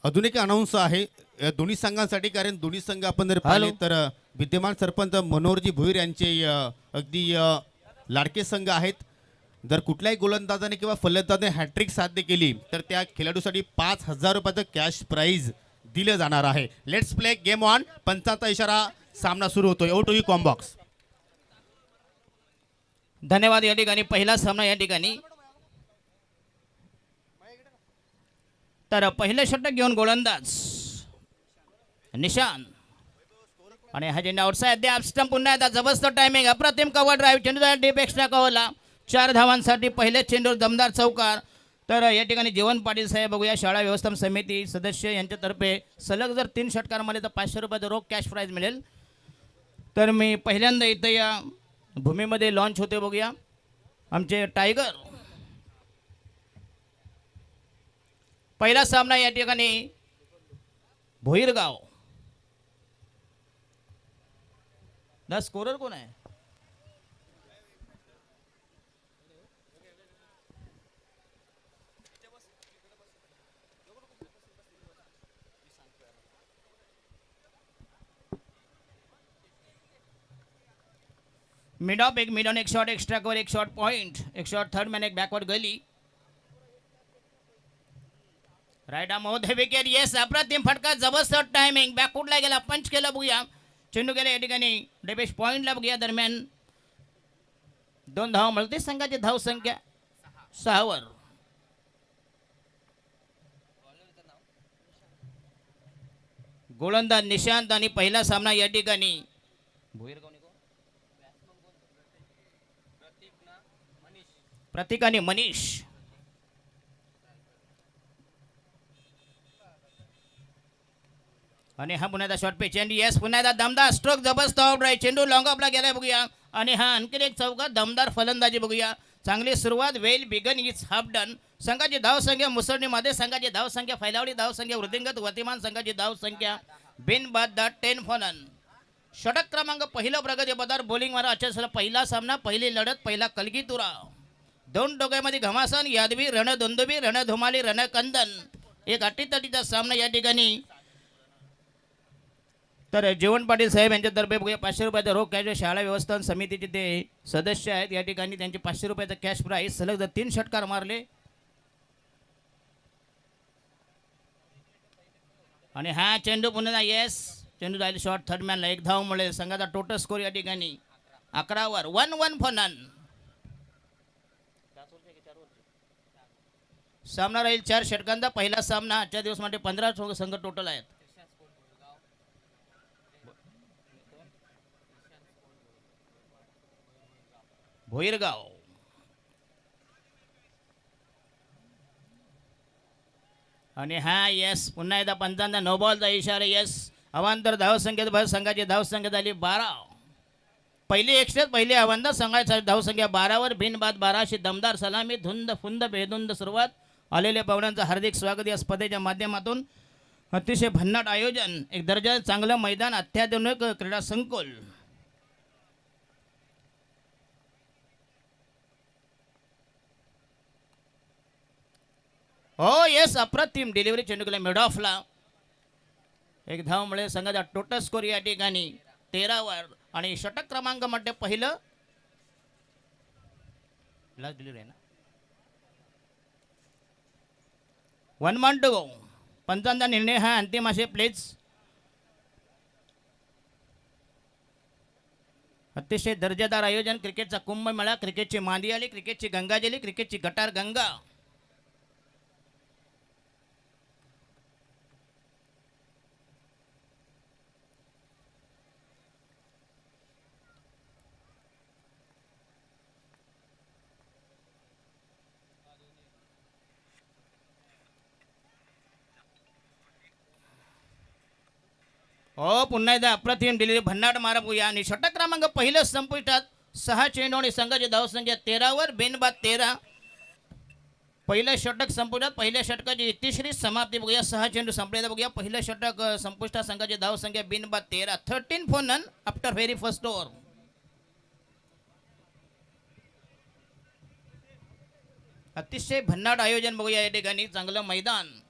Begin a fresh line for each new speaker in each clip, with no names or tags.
अजून एक अनाऊन्स आहे दोन्ही संघांसाठी, कारण दोन्ही संघ आपण जर पाहिले तर विद्यमान सरपंच मनोहरजी भुईर यांचे अगदी लाडके संघ आहेत. जर कुठल्याही गोलंदाजाने किंवा फलंदाजाने हॅट्रिक साध्य केली तर त्या खेळाडूसाठी 5,000 रुपयाचं कॅश प्राइज दिलं जाणार आहे. Let's play game on. पंचाचा इशारा, सामना सुरू होतोय. ओ टू यू कॉम्बॉक्स.
धन्यवाद. या ठिकाणी पहिला सामना या ठिकाणी तर पहिलं षटक घेऊन गोलंदाज निशान आणि हा चेंडू आउटसाइड द स्टंप. पुन्हा एकदा जबरदस्त टायमिंग, अप्रतिम कव्हर ड्राईव्ह, चेंडू डीप एक्स्ट्रा कव्हरला 4 धावांसाठी पहिले चेंडू दमदार चौकार. तर या ठिकाणी जीवन पाटील साहेब बघूया, शाळा व्यवस्थापन समिती सदस्य यांच्यातर्फे सलग जर 3 षटकार मारले तर 500 रुपयाचं रोख कॅश प्राइज मिळेल. तर मी पहिल्यांदा इथं या भूमीमध्ये लॉन्च होते. बघूया आमचे टायगर. पहिला सामना या ठिकाणी भोईरगाव. द स्कोरर कोण आहे? मिड ऑफ, एक मिड ऑन, एक शॉट एक्स्ट्रा कवर, एक शॉट पॉइंट, एक शॉट थर्ड मॅन, एक बॅकवर्ड गली. राईट आर्म होत विकेट. येस, अप्रतिम फटका, जबरदस्त टायमिंग, बॅकफुटला गेला, पंच केला. बघूया चेंडू गेला या ठिकाणी डेबेश पॉइंटला. बघूया दरम्यान 2 धावा मिळते. संघाची धाव संख्या 6 वर. गोलंदाज निशांत आणि पहिला सामना या ठिकाणी प्रतीक आणि मनीष. आणि हा पुन्हा एकदा शॉर्ट पे चेंडू. येस, पुन्हा एकदा दमदार स्ट्रोक, जबरदस्त आउट राईट, चेंडू लॉंग ऑफला गेलाय. बघूया आणि हा आणखीन एक चौका, दमदार फलंदाजी. बघूया चांगली सुरुवात, well begun is half done. संघाची धावसंख्या मुसळणी मध्ये, संघाची धावसंख्या फैलावडी, धावसंख्या वृद्धिंगत गतिमान, संघाची धावसंख्या बिन बाद 10 फॉलन. षटक क्रमांक पहिलं प्रगती पदार बॉलिंग मारा. अच्छा, पहिला सामना, पहिली लढत, पहिला कलगीतुरा. 2 डोक्यामध्ये घमासान, यादवी, रणधुंदुबी, रणधुमाली, रणकंदन. एक अटीतटीचा सामना या ठिकाणी. तर जीवन पाटील साहेब यांच्यातर्फे बघूया 500 रुपयाचा रोख कॅश. शाळा व्यवस्थापन समितीचे ते सदस्य आहेत या ठिकाणी. त्यांचे 500 रुपयाचा कॅश प्राइस. सलग जर 3 षटकार मारले आणि हा चेंडू पुन्हा येस, चेंडू जाईल शॉर्ट थर्ड मॅनला. 1 धाव मिळेल. संघाचा टोटल स्कोर या ठिकाणी 11 वर. 1-1 फॉर नन. सामना राहील 4 षटकांचा. पहिला सामना आजच्या दिवस मध्ये 15 संघ टोटल आहेत. भोईरगाव आणि हा येस, पुन्हा एकदा पंचांचा नो बॉलचा इशारा. येस, अवांतर धावसंख्येत भर, संघाची धावसंख्या झाली 12. पहिली एक्स्ट्रेस, पहिली अवांतर, संघाची धावसंख्या 12 वर. बिनबाद 12 अशी दमदार सलामी, धुंद फुंद बेधुंद सुरुवात. आलेल्या पाहुण्यांचं हार्दिक स्वागत या स्पर्धेच्या माध्यमातून. अतिशय भन्नाट आयोजन, एक दर्जा चांगलं मैदान, अत्याधुनिक क्रीडा संकुल. हो येस, अप्रतिम डिलिव्हरी, चेंडू केला मिड ऑफला. 1 धाव मिळेल. संघाचा टोटल स्कोर या ठिकाणी 13 वर. आणि षटक क्रमांक मध्ये पहिलं लास्ट डिलिव्हरी आहे ना. 1 man to go. पंचांचा निर्णय हा अंतिम असे प्लेज. अतिशय दर्जेदार आयोजन, क्रिकेटचा कुंभमेळा, क्रिकेटची मांदियाली, क्रिकेटची गंगाजली, क्रिकेटची गटार गंगा. हो पुन्हा एकदा अप्रतिम डिलिव्हरी, भन्नाट मारा. बघूया आणि षटक क्रमांक पहिलं संपुष्टात. 6 चेंडू आणि संघाची धावसंख्या 13 वर. बिनबाद 13. पहिलं षटक संपुष्टात. पहिल्या षटकाची 31री समाप्ती. बघूया 6 चेंडू संपलेला. बघूया पहिलं षटक संपुष्टात. संघाची धावसंख्या बिनबाद 13. 13 for none after very first over. अतिशय भन्नाट आयोजन. बघूया या ठिकाणी चांगलं मैदान.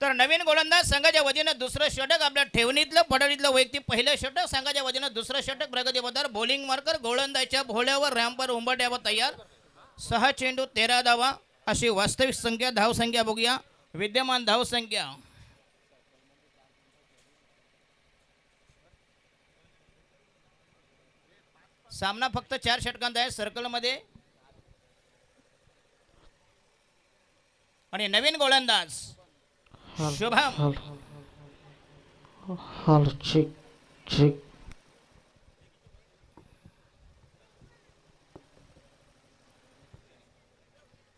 तर नवीन गोलंदाज संघाच्या वतीनं दुसरं षटक आपल्या ठेवणीतलं पडळीतलं वैयक्तिक पहिलं षटक संघाच्या वतीनं दुसरं षटक प्रगतीपथावर बॉलिंग मार्कर गोलंदाजच्या भोळ्यावर रॅम्पवर उंबरट्यावर तयार 6 चेंडू 13 धावा अशी वास्तविक संख्या धावसंख्या बघूया विद्यमान धावसंख्या सामना फक्त 4 षटकांत आहे सर्कलमध्ये आणि नवीन गोलंदाज शुभम
हॅलो चेक चेक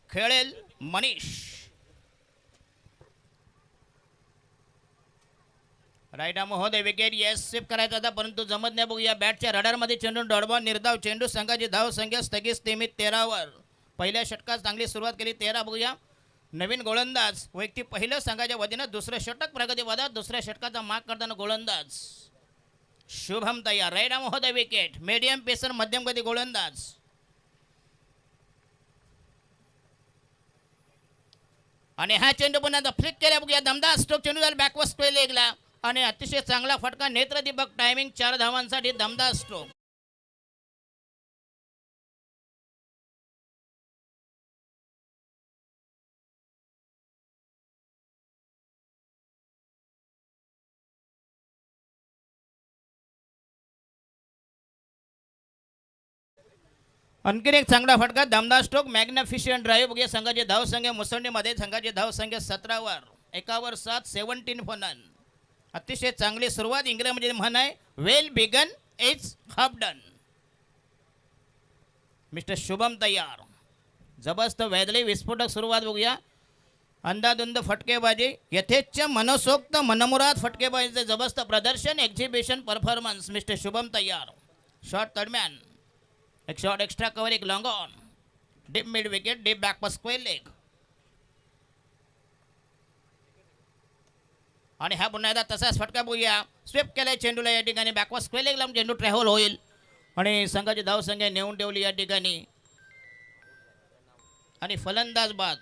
खेळेल मनीष राईट महोदय विकेट येस स्वीप करायचा होता परंतु जमत नाही बघूया बॅटच्या रडारमध्ये चेंडू डॉडबॉल निर्धाव चेंडू संघाची धाव संख्या स्थगित स्थिमित 13 वर पहिल्या षटकात चांगली सुरुवात केली 13 बघूया नवीन गोलंदाज वैयक्तिक पहिलं संघाच्या वतीनं दुसरं षटक प्रगतीपथावर दुसऱ्या षटकाचा माग करताना गोलंदाज शुभम तयार राईट महोदय विकेट मीडियम पेसर मध्यम गती गोलंदाज आणि हा चेंडू पुन्हा फ्लिक केला बघूया दमदार स्ट्रोक चेंडू झाला बॅकवर्ड स्क्वेअर लेगला आणि अतिशय चांगला फटका नेत्रदीपक टायमिंग 4 धावांसाठी दमदार स्ट्रोक आणखीन एक चांगला फटका दमदार स्ट्रोक मॅग्निफिशियंट ड्राईव्ह बघूया संघाची धावसंख्या मुसंडीमध्ये संघाची धावसंख्या 17 वर 1 वर 7 17 फलन अतिशय चांगली सुरुवात इंग्रजीमध्ये म्हण आहे well begun is half done mister Shubham तयार जबरदस्त वैदली विस्फोटक सुरुवात बघूया अंदाधुंद फटकेबाजी यथेच्छ मनसोक्त मनमुराद फटकेबाजीचे जबरदस्त प्रदर्शन एक्झिबिशन परफॉर्मन्स मिस्टर शुभम तयार शॉट दरम्यान एक शॉट एक्स्ट्रा कव्हर एक long on deep mid wicket deep back per square leg आणि हा पुन्हा एकदा तसाच फटका बघूया स्वीप केलाय चेंडूला या ठिकाणी बॅकवर स्क्वेअर लेग लावून चेंडू ट्रॅव्हल होईल आणि संघाची धावसंख्या नेऊन ठेवली या ठिकाणी आणि फलंदाज बाद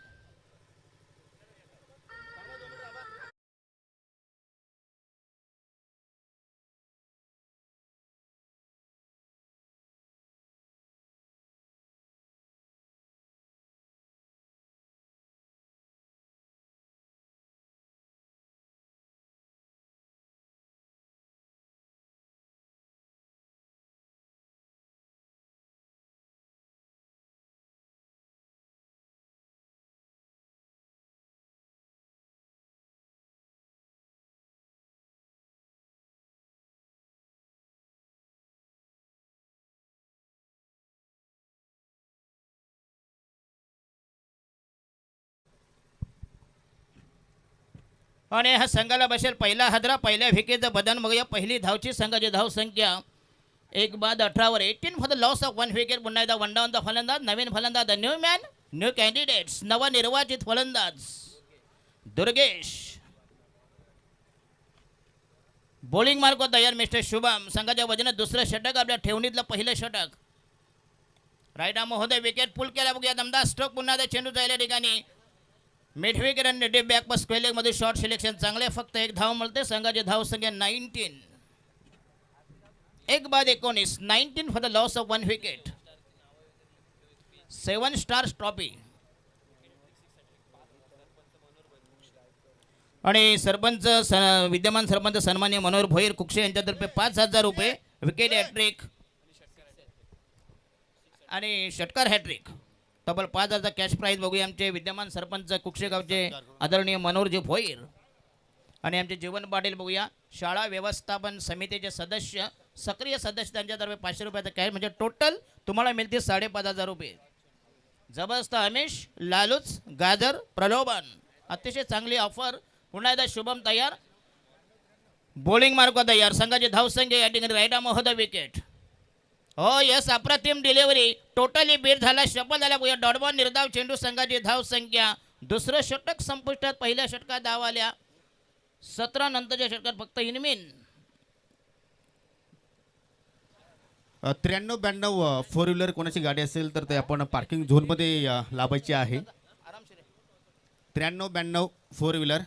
आणि हा संघाला बसेल पहिला हादरा पहिल्या विकेटचं बदन बघूया पहिली धावची संघाची धावसंख्या 1 बाद 18 वर 18 for the loss of 1 wicket पुन्हा एकदा वन डाऊनचा फलंदाज नवीन फलंदाज the new man new candidates नवनिर्वाचित फलंदाज दुर्गेश बॉलिंग मार्को तयार मिस्टर शुभम संघाच्या वतीनं दुसरं षटक आपल्या ठेवणीतलं पहिलं षटक राईट महोदय विकेट पुल केला बघूया दमदार स्ट्रोक पुन्हा एकदा चेंडू जायला ठिकाणी मिड विकेट आणि deep back per square leg मध्ये शॉर्ट सिलेक्शन चांगले फक्त 1 धाव मिळते संघाची धाव संख्या 19 1 बाद 19 19 for the loss of 1 wicket 7 stars trophy आणि सरपंच विद्यमान सरपंच सन्मान्य मनोहर भोईर कुक्षे यांच्यातर्फे 5,000 रुपये विकेट हॅट्रिक आणि षटकार हॅट्रिक तब्बल 5,000 कॅश प्राईज बघूया आमचे विद्यमान सरपंच कुक्षेगावचे आदरणीय मनोहरजी भोईर आणि आमचे जीवन पाटील बघूया शाळा व्यवस्थापन समितीचे सदस्य सक्रिय सदस्य त्यांच्यातर्फे 500 रुपयाचा कॅश म्हणजे टोटल तुम्हाला मिळतील 5,500 रुपये जबरदस्त अमेश लालूच गाजर प्रलोभन अतिशय चांगली ऑफर पुन्हा एकदा शुभम तयार बॉलिंग मार्को तयार संघाची धावसंख्या या ठिकाणी राईट महोदय विकेट हो यस अप्रतिम डिलिव्हरी टोटली बीट झाला शपल झाला बघूया डॉटबॉल निर्धाव चेंडू संघाची धाव संख्या दुसरं षटक संपुष्टात पहिल्या षटकात धाव आल्या 17 नंतरच्या षटकात फक्त इनमिन
93-92 फोर व्हीलर कोणाची गाडी असेल तर ते आपण पार्किंग झोनमध्ये लावायची आहे. 93-92 फोर व्हीलर.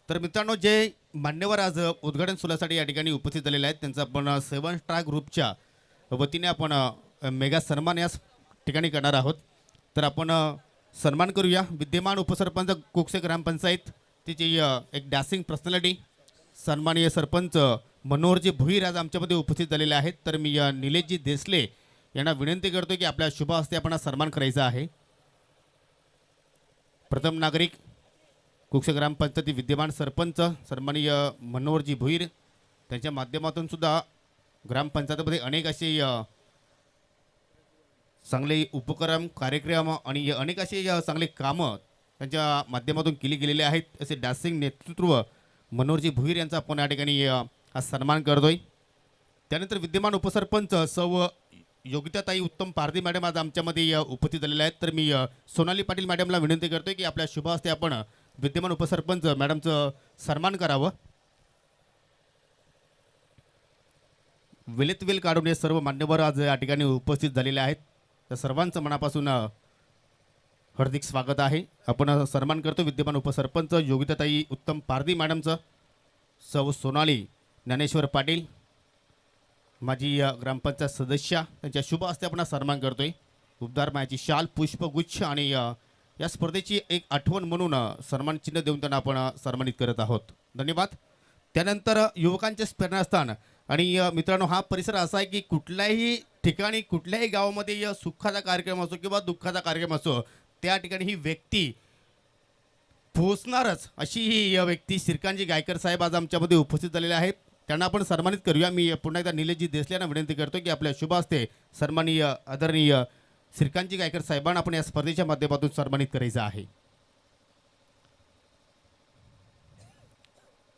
तर मित्रांनो, जे मान्यवर आज उद्घाटन सोहळ्यासाठी या ठिकाणी उपस्थित झालेले आहेत त्यांचा आपण 7 स्टार ग्रुपच्या वतीने आपण मेगा सन्मान या ठिकाणी करणार आहोत. तर आपण सन्मान करूया विद्यमान उपसरपंच कुकसे ग्रामपंचायत, तिची एक डॅसिंग पर्सनॅलिटी सन्माननीय सरपंच मनोहरजी भुईर आज आमच्यामध्ये उपस्थित झालेले आहेत. तर मी निलेशजी देसले यांना विनंती करतो की आपल्या शुभ हस्ते आपण सन्मान करायचा आहे. प्रथम नागरिक कुकसे ग्रामपंचायती विद्यमान सरपंच सन्माननीय मनोहरजी भुईर, त्यांच्या माध्यमातून सुद्धा ग्रामपंचायतीमध्ये अनेक असे चांगले उपक्रम कार्यक्रम आणि अनेक असे चांगले कामं त्यांच्या माध्यमातून केली गेलेली आहेत. असे डॅसिंग नेतृत्व मनोहरजी भुईर यांचा आपण या ठिकाणी हा सन्मान करतोय. त्यानंतर विद्यमान उपसरपंच सौ योगिताताई उत्तम पारधी मॅडम आज आमच्यामध्ये उपस्थित झालेले आहेत. तर मी सोनाली पाटील मॅडमला विनंती करतोय की आपल्या शुभ हस्ते आपण विद्यमान उपसरपंच मॅडमचं सन्मान करावं. वेळेत वेळ काढून हे सर्व मान्यवर आज या ठिकाणी उपस्थित झालेले आहेत. त्या सर्वांचं मनापासून हार्दिक स्वागत आहे. आपण सन्मान करतो विद्यमान उपसरपंच योगिताताई उत्तम पारधी मॅडमचं. सौ सोनाली ज्ञानेश्वर पाटील माजी ग्रामपंचायत सदस्य, त्यांच्या शुभ हस्ते आपण सन्मान करतोय. उबदार मायाची शाल पुष्पगुच्छ आणि या स्पर्धेची एक आठवण म्हणून सन्मान चिन्ह देऊन त्यांना आपण सन्मानित करत आहोत. धन्यवाद. त्यानंतर युवकांचे प्रेरणास्थान आणि मित्रांनो, हा परिसर असा आहे की कुठल्याही ठिकाणी कुठल्याही गावामध्ये सुखाचा कार्यक्रम असो किंवा दुःखाचा कार्यक्रम असो, त्या ठिकाणी ही व्यक्ती पोहोचणारच अशी ही व्यक्ती श्रीकांतजी गायकर साहेब आज आमच्यामध्ये उपस्थित झालेले आहेत. त्यांना आपण सन्मानित करूया. मी पुन्हा एकदा निलेशजी देसले यांना विनंती करतो की आपल्या शुभ हस्ते सन्माननीय आदरणीय श्रीकांतजी गायकर साहेबांना आपण या स्पर्धेच्या माध्यमातून सन्मानित करायचं आहे.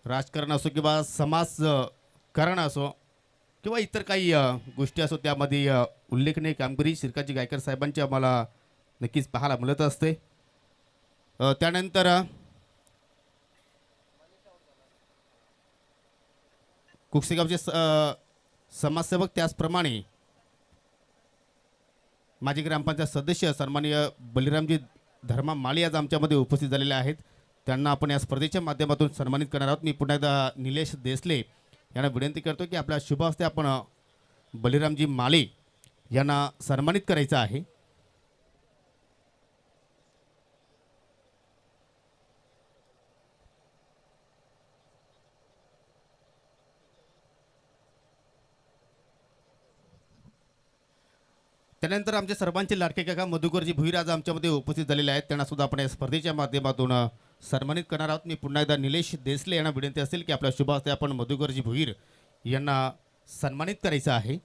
राजकारण असो किंवा समाजकारण असो किंवा इतर काही गोष्टी असो, त्यामध्ये उल्लेखनीय कामगिरी श्रीकांतजी गायकर साहेबांची आम्हाला नक्कीच पाहायला मिळत असते. त्यानंतर कुकसेगावचे समाजसेवक, त्याचप्रमाणे माजी ग्रामपंचायत सदस्य सन्माननीय बलिरामजी धर्मा माळी आज आमच्यामध्ये उपस्थित झालेले आहेत. त्यांना आपण या स्पर्धेच्या माध्यमातून सन्मानित करणार आहोत. मी पुन्हा एकदा निलेश देसले यांना विनंती करतो की आपल्या शुभ हस्ते आपण बलिरामजी माळी यांना सन्मानित करायचं आहे. त्यानंतर आमचे सर्वांचे लाडके काका मधुकरजी भुईर आज आमच्यामध्ये उपस्थित झालेले आहेत. त्यांना सुद्धा आपण या स्पर्धेच्या माध्यमातून सन्मानित करणार आहोत. मी पुन्हा एकदा निलेश देसले यांना विनंती असेल की आपल्या शुभ हस्ते आपण मधुकरजी भुईर यांना सन्मानित करायचं आहे.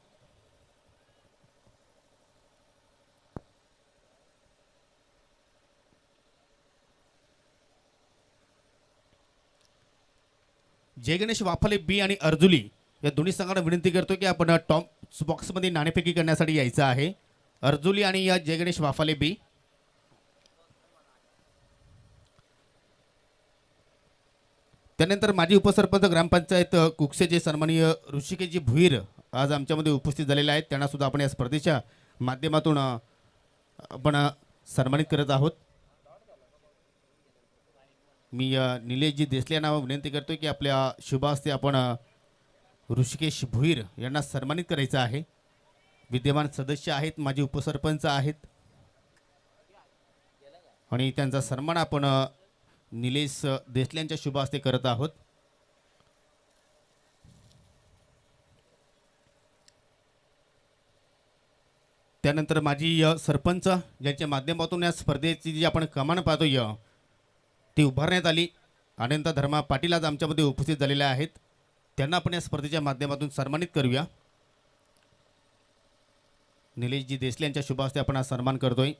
जय गणेश वाफाले बी आणि अर्जुली या दोन्ही संघांना विनंती करतो की आपण टॉप बॉक्समध्ये नाणेफेकी करण्यासाठी यायचं आहे. अर्जुली आणि या जय गणेश वाफाले बी. त्यानंतर माजी उपसरपंच ग्रामपंचायत कुकसेचे सन्माननीय ऋषिकेशजी भुईर आज आमच्यामध्ये उपस्थित झालेले आहेत. त्यांना सुद्धा आपण या स्पर्धेच्या माध्यमातून आपण सन्मानित करत आहोत. मी निलेशजी देसले यांना विनंती करतो की आपल्या शुभ हस्ते आपण ऋषिकेश भुईर यांना सन्मानित करायचं आहे. विद्यमान सदस्य आहेत, माजी उपसरपंच आहेत आणि त्यांचा सन्मान आपण निलेश देसले यांच्या शुभ हस्ते करत आहोत. त्यानंतर माजी सरपंच ज्यांच्या माध्यमातून या स्पर्धेची जी आपण कमान पाहतोय ती उभारण्यात आली, अनंत धर्मा पाटील आज आमच्यामध्ये उपस्थित झालेले आहेत. त्यांना आपण या स्पर्धेच्या माध्यमातून सन्मानित करूया. निलेशजी देसले यांच्या शुभ हस्ते आपण हा सन्मान करतोय.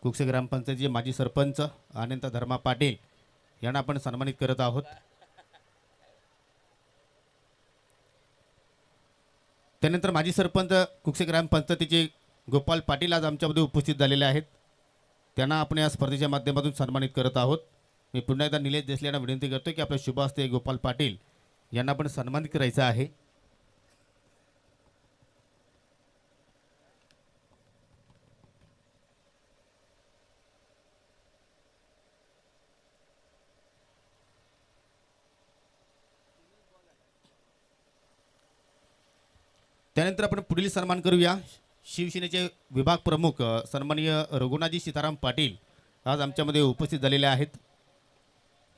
कुकसे ग्रामपंचायतीचे माजी सरपंच अनंत धर्मा पाटील यांना आपण सन्मानित करत आहोत. त्यानंतर माजी सरपंच कुकसे ग्रामपंचायतीचे गोपाल पाटील आज आमच्यामध्ये उपस्थित झालेले आहेत. त्यांना आपण या स्पर्धेच्या माध्यमातून सन्मानित करत आहोत. मी पुन्हा एकदा निलेश देसले यांना विनंती करतो की आपल्या शुभ हस्ते गोपाल पाटील यांना आपण सन्मानित करायचं आहे. त्यानंतर आपण पुढील सन्मान करूया. शिवसेनेचे विभाग प्रमुख सन्माननीय रघुनाथजी सीताराम पाटील आज आमच्यामध्ये उपस्थित झालेले आहेत.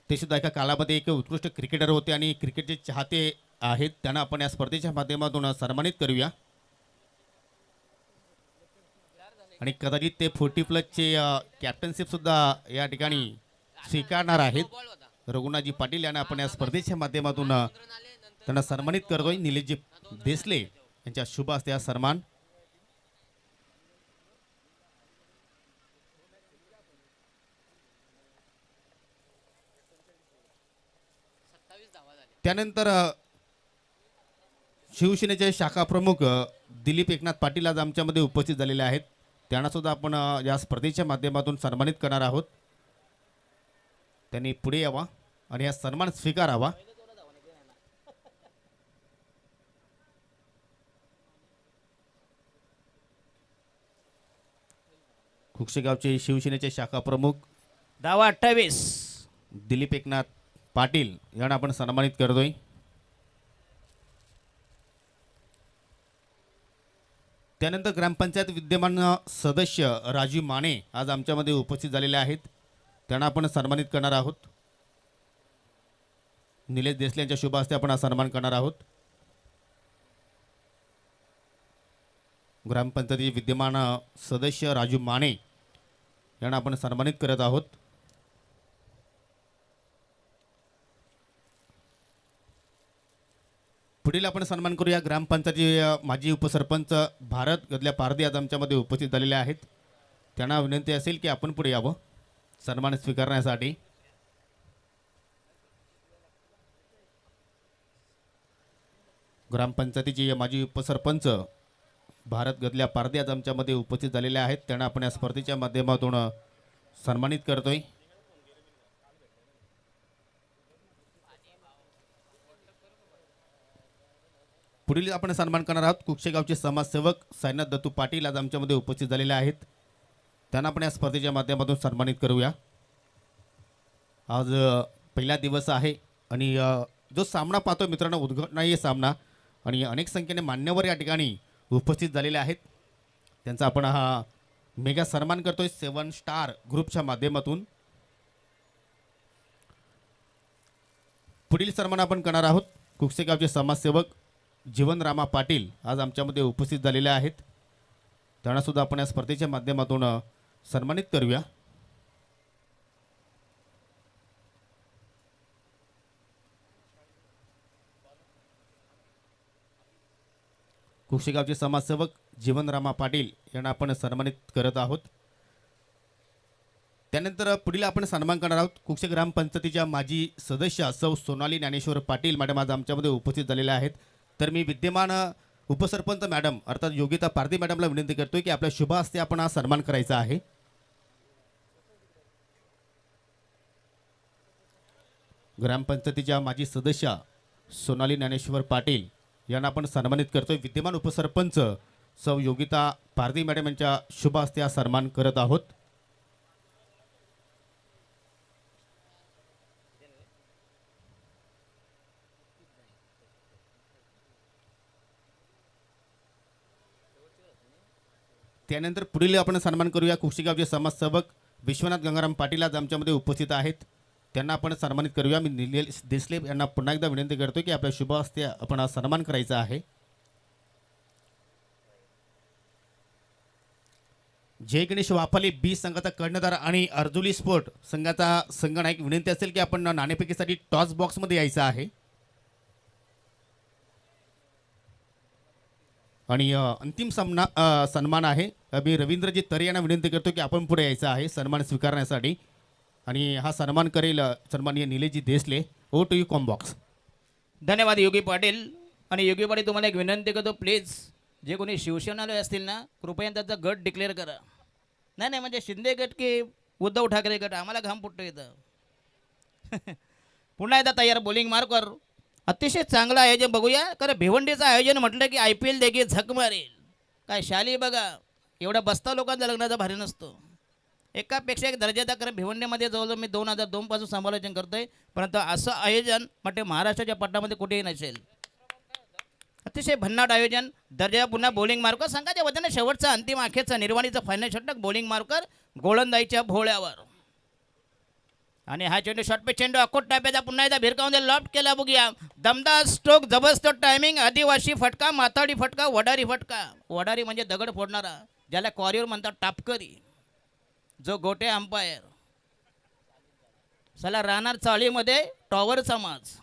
ते सुद्धा एका काळामध्ये एक उत्कृष्ट क्रिकेटर होते आणि क्रिकेटचे चाहते आहेत. त्यांना आपण या स्पर्धेच्या माध्यमातून सन्मानित करूया. आणि कदाचित ते 40+ कॅप्टनशिप सुद्धा या ठिकाणी स्वीकारणार आहेत. रघुनाथजी पाटील यांना आपण या स्पर्धेच्या माध्यमातून त्यांना सन्मानित करतोय. निलेशजी देसले यांच्या शुभ हस्ते हा सन्मान. त्यानंतर शिवसेनेचे शाखा प्रमुख दिलीप एकनाथ पाटील आज आमच्यामध्ये उपस्थित झालेले आहेत. त्यांना सुद्धा आपण या स्पर्धेच्या माध्यमातून सन्मानित करणार आहोत. त्यांनी पुढे यावा आणि हा सन्मान स्वीकारावा. खुक्षेगावचे शिवसेनेचे शाखा प्रमुख
धावा 28.
दिलीप एकनाथ पाटील यांना आपण सन्मानित करतोय. त्यानंतर ग्रामपंचायत विद्यमान सदस्य राजू माने आज आमच्यामध्ये उपस्थित झालेले आहेत. त्यांना आपण सन्मानित करणार आहोत. निलेश देसले यांच्या शुभ हस्ते आपण हा सन्मान करणार आहोत. ग्रामपंचायतीचे विद्यमान सदस्य राजू माने यांना आपण सन्मानित करत आहोत. पुढील आपण सन्मान करूया. ग्रामपंचायती माजी उपसरपंच भारत गदल्या पारधी आज आमच्यामध्ये उपस्थित झालेले आहेत. त्यांना विनंती असेल की आपण पुढे यावं सन्मान स्वीकारण्यासाठी. ग्रामपंचायतीचे माजी उपसरपंच भारत गदल्या पारधी आज आमच्यामध्ये उपस्थित झालेले आहेत. त्यांना आपण या स्पर्धेच्या माध्यमातून सन्मानित करतोय. पुढील आपण सन्मान करणार आहोत. कुक्षेगावचे समाजसेवक साईनाथ दत्तू पाटील आज आमच्यामध्ये उपस्थित झालेले आहेत. त्यांना आपण या स्पर्धेच्या माध्यमातून सन्मानित करूया. आज पहिला दिवस आहे आणि जो सामना पाहतो मित्रांनो उद्घाटनीय सामना आणि अनेक संख्येने मान्यवर या ठिकाणी उपस्थित झालेले आहेत. त्यांचा आपण हा मेगा सन्मान करतोय 7 स्टार ग्रुपच्या माध्यमातून. पुढील सन्मान आपण करणार आहोत. कुक्षेगावचे समाजसेवक जीवनरामा पाटील आज आमच्यामध्ये उपस्थित झालेले आहेत. त्यांना सुद्धा आपण या स्पर्धेच्या माध्यमातून सन्मानित करूया. कुक्षेगावचे समाजसेवक जीवनरामा पाटील यांना आपण सन्मानित करत आहोत. त्यानंतर पुढील आपण सन्मान करणार आहोत. कुक्षे ग्रामपंचायतीच्या माजी सदस्य सौ सोनाली ज्ञानेश्वर पाटील मॅडम आज आमच्यामध्ये उपस्थित झालेल्या आहेत. तर मी विद्यमान उपसरपंच मॅडम अर्थात योगिता पारधी मॅडमला विनंती करतोय की आपल्या शुभ हस्ते आपण हा सन्मान करायचा आहे. ग्रामपंचायतीच्या माजी सदस्य सोनाली ज्ञानेश्वर पाटील यांना आपण सन्मानित करतोय. विद्यमान उपसरपंच सौ योगिता पारधी मॅडम यांच्या शुभ हस्ते हा सन्मान करत आहोत. त्यानंतर पुढील आपण सन्मान करूया. कुक्षेगावचे समाजसेवक विश्वनाथ गंगाराम पाटील आज आमच्यामध्ये उपस्थित आहेत. त्यांना आपण सन्मानित करूया. मी निलेश देसले यांना पुन्हा एकदा विनंती करतो की आपल्या शुभ हस्ते आपण हा सन्मान करायचा आहे. जय गणेश वाफाली बी संघाचा कर्णधार आणि अर्जुली स्पोर्ट संघाचा संघनायक विनंती असेल की आपण नाणेफेकीसाठी टॉस बॉक्समध्ये यायचं आहे. आणि अंतिम सन्मान आहे. मी रवींद्रजी तरे यांना विनंती करतो की आपण पुढे यायचं आहे सन्मान स्वीकारण्यासाठी. आणि हा सन्मान करेल सन्माननीय निलेशजी देसले. ओ टू यू कॉम्बॉक्स.
धन्यवाद योगी पाटील. आणि योगी पाटील तुम्हाला एक विनंती करतो, प्लीज जे कोणी शिवसेनाले असतील ना कृपया त्याचा गट डिक्लेअर करा. नाही म्हणजे शिंदे गट की उद्धव ठाकरे गट, आम्हाला घाम फुटतो इथं. पुन्हा एकदा तयार बॉलिंग मार्कर. अतिशय चांगलं आयोजन बघूया. कारण भिवंडीचं आयोजन म्हटलं की IPL देखील झक मारेल. काय शाली बघा, एवढा बस्ता लोकांचा लग्नाचा भारी नसतो. एकापेक्षा एक दर्जाचा. कारण भिवंडीमध्ये जवळजवळ मी 2002 पासून समालोचन करतोय, परंतु असं आयोजन म्हणजे महाराष्ट्राच्या पट्टामध्ये कुठेही नसेल. अतिशय भन्नाट आयोजन दर्जा पुन्हा बॉलिंग मार्कर संघाच्या वतीने शेवटचा अंतिम अखेरचा निर्वाणीचा फायनल षटक बॉलिंग मार्कर गोलंदाजीच्या भोवळ्यावर आणि हा चेंडू शॉट पे चेंडू अकोट टाप्याचा पुन्हा एकदा भिरकावून लॉफ्ट केला बघूया दमदार स्ट्रोक जबरदस्त टायमिंग आदिवासी फटका माताडी फटका वडारी फटका वडारी म्हणजे दगड फोडणारा ज्याला कॉरियर म्हणतात टापकरी जो गोटे अंपायर चला राहणार चाळीमध्ये टॉवरचा माज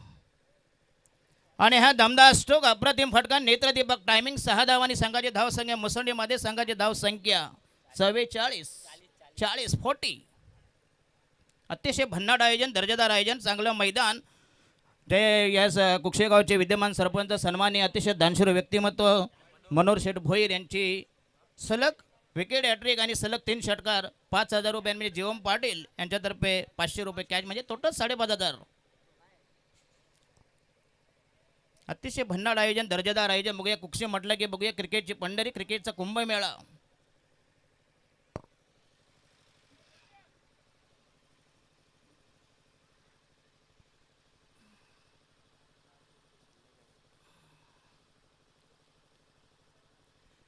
आणि हा दमदार स्ट्रोक अप्रतिम फटका नेत्रदीपक टायमिंग 6 धावांनी संघाची धाव संख्या मुसंडीमध्ये संघाची धाव संख्या 44 अतिशय भन्नाट आयोजन दर्जेदार आयोजन चांगलं मैदान ते यास कुक्षेगावचे विद्यमान सरपंच सन्मानी अतिशय दानशूर व्यक्तिमत्व मनोहर शेठ भोईर यांची सलग विकेट हॅट्रिक आणि सलग 3 षटकार 5,000 रुपयांमध्ये जीवम पाटील यांच्यातर्फे 500 रुपये कॅश म्हणजे टोटल 5,500 अतिशय भन्नाट आयोजन दर्जेदार आयोजन बघूया कुक्षे म्हटलं की बघूया क्रिकेटची पंढरी क्रिकेटचा कुंभमेळा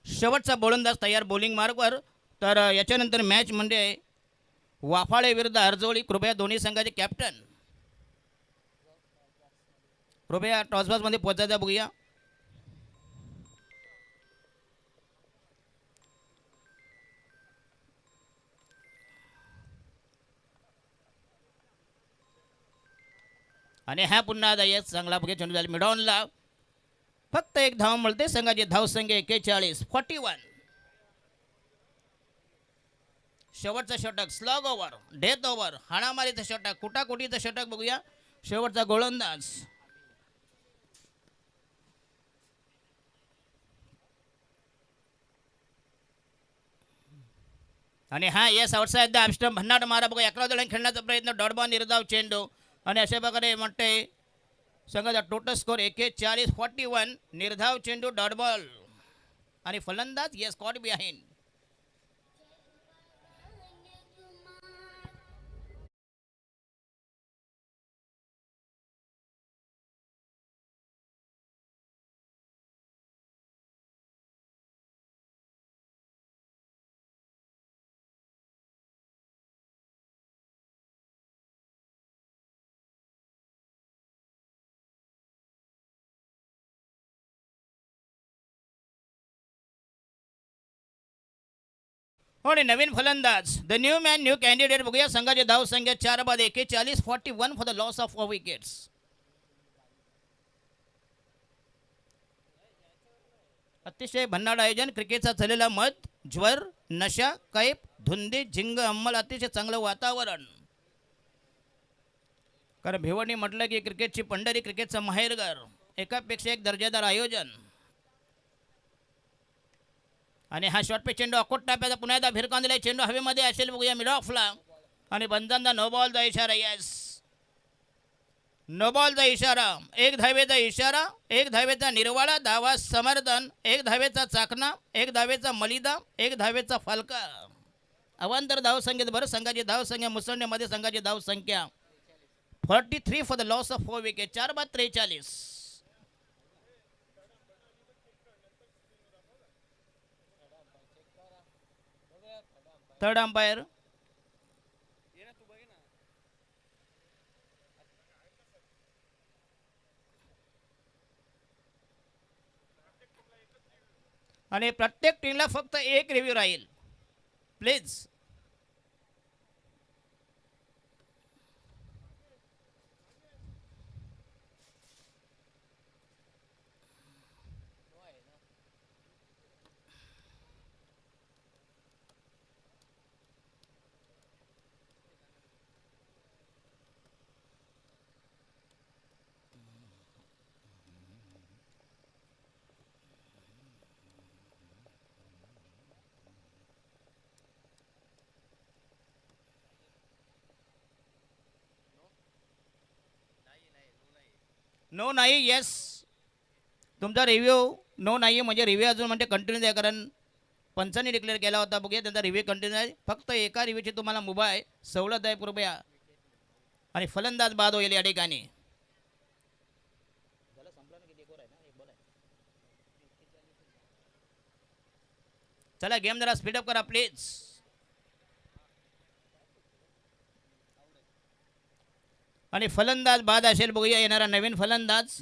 शेवटचा गोलंदाज तयार बॉलिंग मार्कवर तर याच्यानंतर मॅच म्हणजे वाफाळे विरुद्ध अर्जोळी कृपया दोन्ही संघाचे कॅप्टन कृपया टॉसबॉक्समध्ये पोहोचायचा बघूया आणि हा पुन्हा एक चांगला बघूया चेंडू झाला मिडॉनला फक्त एक धाव मिळते संघाची धाव संख्या 41 शेवटचा षटक स्लॉग ओव्हर डेथ ओव्हर हाणामारीचं षटक कुटाकुटीचं षटक बघूया शेवटचा गोलंदाज आणि हा येस आउटसाइड द आमस्टम भन्नाट मारा बघा 11 दळण खेळण्याचा प्रयत्न डॉटबॉल निर्धाव चेंडू आणि अशा प्रकारे म्हणते संघाचा टोटल स्कोर 41 निर्धाव चेंडू डॉट बॉल आणि फलंदाज येस कॉट बिहाइंड आणि नवीन फलंदाज the new man new candidate बघूया संघाची धाव संख्या 4 बाद 41 41 for the loss of 4 wickets अतिशय भन्नाट आयोजन क्रिकेटचा झालेला मत ज्वर नशा कैप धुंदी झिंग अंमल अतिशय चांगलं वातावरण कारण भिवंडी म्हटलं की क्रिकेटची पंढरी क्रिकेटचं माहेरघर एकापेक्षा एक दर्जेदार आयोजन आणि हा शॉट पे चेंडू अकोट टाप्याचा पुन्हा एकदा भिरकावून दिलाय चेंडू हवेमध्ये असेल बघूया मिड ऑफला आणि बंदांना नो बॉलचा इशारा यस नो बॉलचा इशारा एक धावेचा इशारा एक धावेचा निर्वाळा धावा समर्थन एक धावेचा चाकणा एक धावेचा मलिदा एक धावेचा फालका अवांतर धाव संख्येत बरं संघाची धाव संख्या मुसंडीमध्ये संघाची धाव संख्या 43 for the loss of 4 wicket 4 बाद 43 थर्ड अंपायर आणि प्रत्येक टीमला फक्त एक रिव्ह्यू राहील प्लीज नो नाही येस तुमचा रिव्ह्यू नो नाही म्हणजे रिव्ह्यू अजून म्हणजे कंटिन्यू आहे कारण पंचांनी डिक्लेअर केला होता बघूया त्यांचा रिव्ह्यू कंटिन्यू आहे फक्त एका रिव्ह्यूची तुम्हाला मुभाय सवलत आहे कृपया आणि फलंदाज बाद होईल या ठिकाणी चला गेम जरा स्पीडअप करा प्लीज. आणि फलंदाज बाद असेल बघूया येणारा नवीन फलंदाज.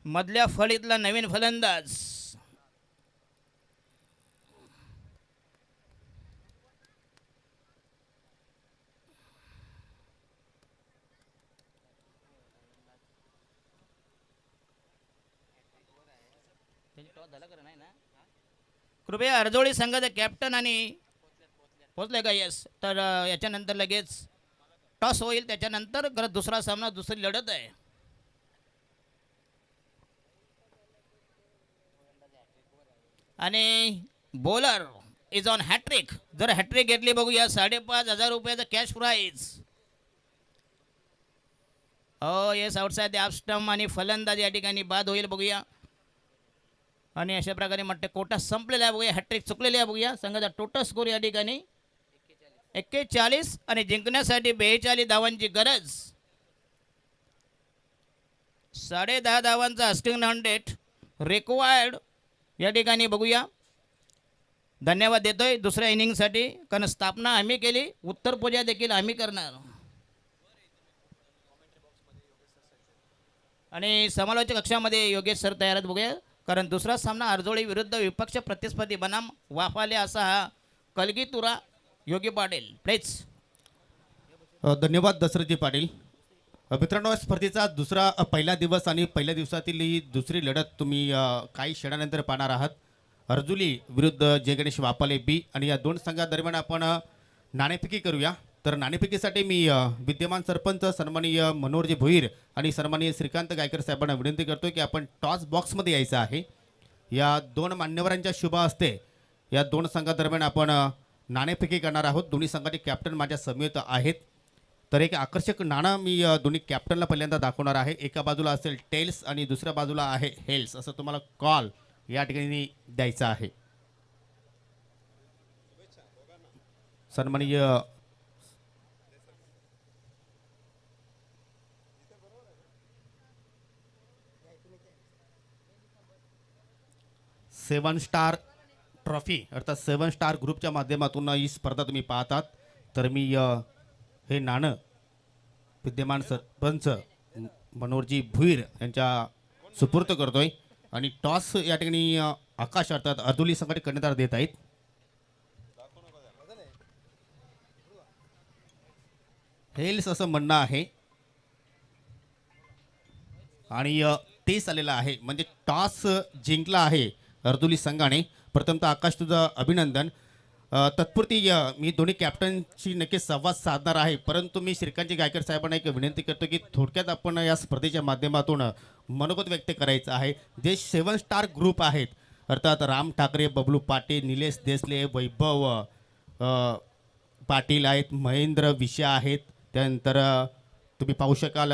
मधल्या फळीतला नवीन फलंदाज. कृपया अर्जोळी संघाचा कॅप्टन आणि पोचले का? येस. तर याच्यानंतर लगेच टॉस होईल. त्याच्यानंतर परत दुसरा सामना, दुसरी लढत आहे. आणि बॉलर इज ऑन हॅट्रिक. जर हॅट्रिक घेतली बघूया 5,500 रुपयाचं कॅश प्राईज. हो yes, outside the off stump आणि फलंदाज या ठिकाणी बाद होईल बघूया. आणि अशा प्रकारे म्हणते कोटा संपलेला आहे बघूया. हॅट्रिक चुकलेली आहे बघूया. संघाचा टोटल स्कोर या ठिकाणी 41 आणि जिंकण्यासाठी 42 धावांची गरज. 10.5 धावांचा आस्किंग रन रेट रिक्वायर्ड या ठिकाणी बघूया. धन्यवाद देतोय दुसऱ्या इनिंगसाठी, कारण स्थापना आम्ही केली, उत्तर पूजा देखील आम्ही करणार. आणि समालोचक कक्षामध्ये योगेश सर तयार आहेत बघूया, कारण दुसरा सामना अर्जोळी विरुद्ध विपक्ष प्रतिस्पर्धी बनाम वाफाले असा हा कलगीतुरा. योगी पाटील प्लीज.
धन्यवाद दशरथजी पाटील. मित्रांनो, या स्पर्धेचा दुसरा पहिला दिवस आणि पहिल्या दिवसातील ही दुसरी लढत तुम्ही काही क्षणानंतर पाहणार आहात. अर्जुली विरुद्ध जय गणेश वापाले बी. आणि या दोन संघादरम्यान आपण नाणेफेकी करूया. तर नाणेफेकीसाठी मी विद्यमान सरपंच सन्माननीय मनोहरजी भोईर आणि सन्माननीय श्रीकांत गायकर साहेबांना विनंती करतोय की आपण टॉस बॉक्समध्ये यायचं आहे. या दोन मान्यवरांच्या शुभ हस्ते या दोन संघादरम्यान आपण नाणेफेकी करणार आहोत. दोन्ही संघाचे कॅप्टन माझ्या समेत आहेत. तर एक आकर्षक नाणं मी दोन्ही कॅप्टनला पहिल्यांदा दाखवणार आहे. एका बाजूला असेल टेल्स आणि दुसऱ्या बाजूला आहे हेल्स. असं तुम्हाला कॉल या ठिकाणी द्यायचा आहे. सन्माननीय सेवन स्टार ट्रॉफी अर्थात 7 स्टार ग्रुपच्या माध्यमातून ही स्पर्धा तुम्ही पाहतात. तर मी हे नाणं विद्यमान सरपंच मनोहरजी भुईर यांच्या सुपूर्द करतोय. आणि टॉस या ठिकाणी आकाश अर्थात अर्जुली संघाचे कर्णधार देत आहेत. हेल्स असं म्हणणं आहे आणि तेच आलेलं आहे, म्हणजे टॉस जिंकला आहे अर्जुली संघाने. प्रथमतः आकाश तुझं अभिनंदन. तत्पुरती मी दोन्ही कॅप्टनशी नक्कीच संवाद साधणार आहे, परंतु मी श्रीकांतजी गायकर साहेबांना एक विनंती करतो की थोडक्यात आपण या स्पर्धेच्या माध्यमातून मनोगत व्यक्त करायचं आहे. जे 7 स्टार ग्रुप आहेत अर्थात राम ठाकरे, बबलू पाटील, निलेश देसले, वैभव पाटील आहेत, महेंद्र विषय आहेत, त्यानंतर तुम्ही पाहू शकाल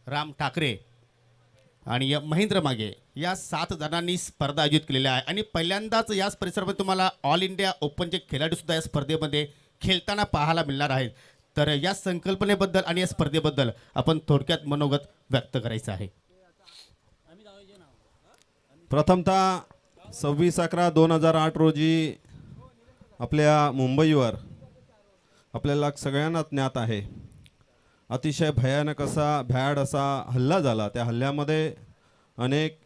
राम ठाकरे आणि महेंद्र मागे, या 7 जणांनी स्पर्धा आयोजित केलेल्या आहे. आणि पहिल्यांदाच याच परिसरामध्ये तुम्हाला ऑल इंडिया ओपनचे खेळाडूसुद्धा या स्पर्धेमध्ये खेळताना पाहायला मिळणार आहेत. तर या संकल्पनेबद्दल आणि या स्पर्धेबद्दल आपण थोडक्यात मनोगत व्यक्त करायचं आहे.
प्रथमतः 26/11/2008 रोजी आपल्या मुंबईवर आपल्याला सगळ्यांना ज्ञात आहे अतिशय भयानक असा भ्याड असा हल्ला झाला. त्या हल्ल्यामध्ये अनेक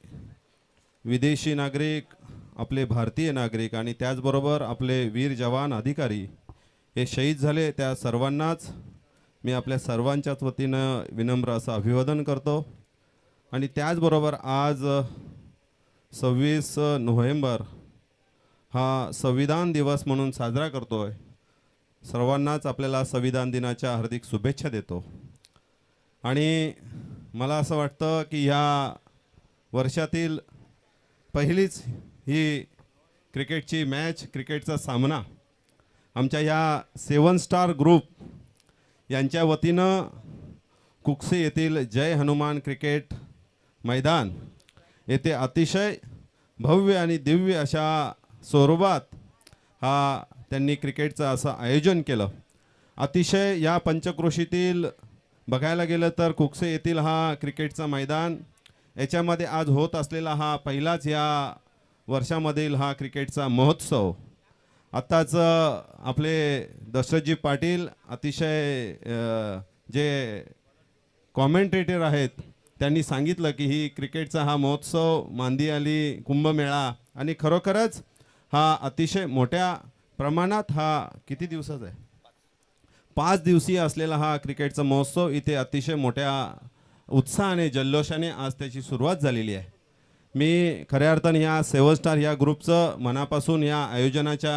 विदेशी नागरिक, आपले भारतीय नागरिक आणि त्याचबरोबर आपले वीर जवान अधिकारी हे शहीद झाले. त्या सर्वांनाच मी आपल्या सर्वांच्याच वतीनं विनम्र असं अभिवादन करतो. आणि त्याचबरोबर आज 26 नोव्हेंबर हा संविधान दिवस म्हणून साजरा करतो आहे. सर्वांनाच आपल्याला संविधान दिनाच्या हार्दिक शुभेच्छा देतो. आणि मला असं वाटतं की ह्या वर्षातील पहिलीच ही क्रिकेटची मॅच, क्रिकेटचा सामना आमच्या ह्या 7 स्टार ग्रुप यांच्या वतीनं कुक्से येथील जय हनुमान क्रिकेट मैदान येथे अतिशय भव्य आणि दिव्य अशा स्वरूपात हा त्यांनी क्रिकेटचं असं आयोजन केलं. अतिशय या पंचक्रोशीतील बघायला गेलं तर कुक्से येथील हा क्रिकेटचा मैदान याच्यामध्ये आज होत असलेला हा पहिलाच या वर्षामधील हा क्रिकेटचा महोत्सव. आत्ताच आपले दशरथजी पाटील अतिशय जे कॉमेंटेटर आहेत त्यांनी सांगितलं की ही क्रिकेटचा हा महोत्सव, मांदी आली, कुंभमेळा आणि खरोखरच हा अतिशय मोठ्या प्रमाणात हा किती दिवसाचा आहे, 5 दिवसीय असलेला हा क्रिकेटचा महोत्सव इथे अतिशय मोठ्या उत्साहाने जल्लोषाने आज त्याची सुरुवात झालेली आहे. मी खऱ्या अर्थाने या 7 स्टार या ग्रुपचं मनापासून या आयोजनाच्या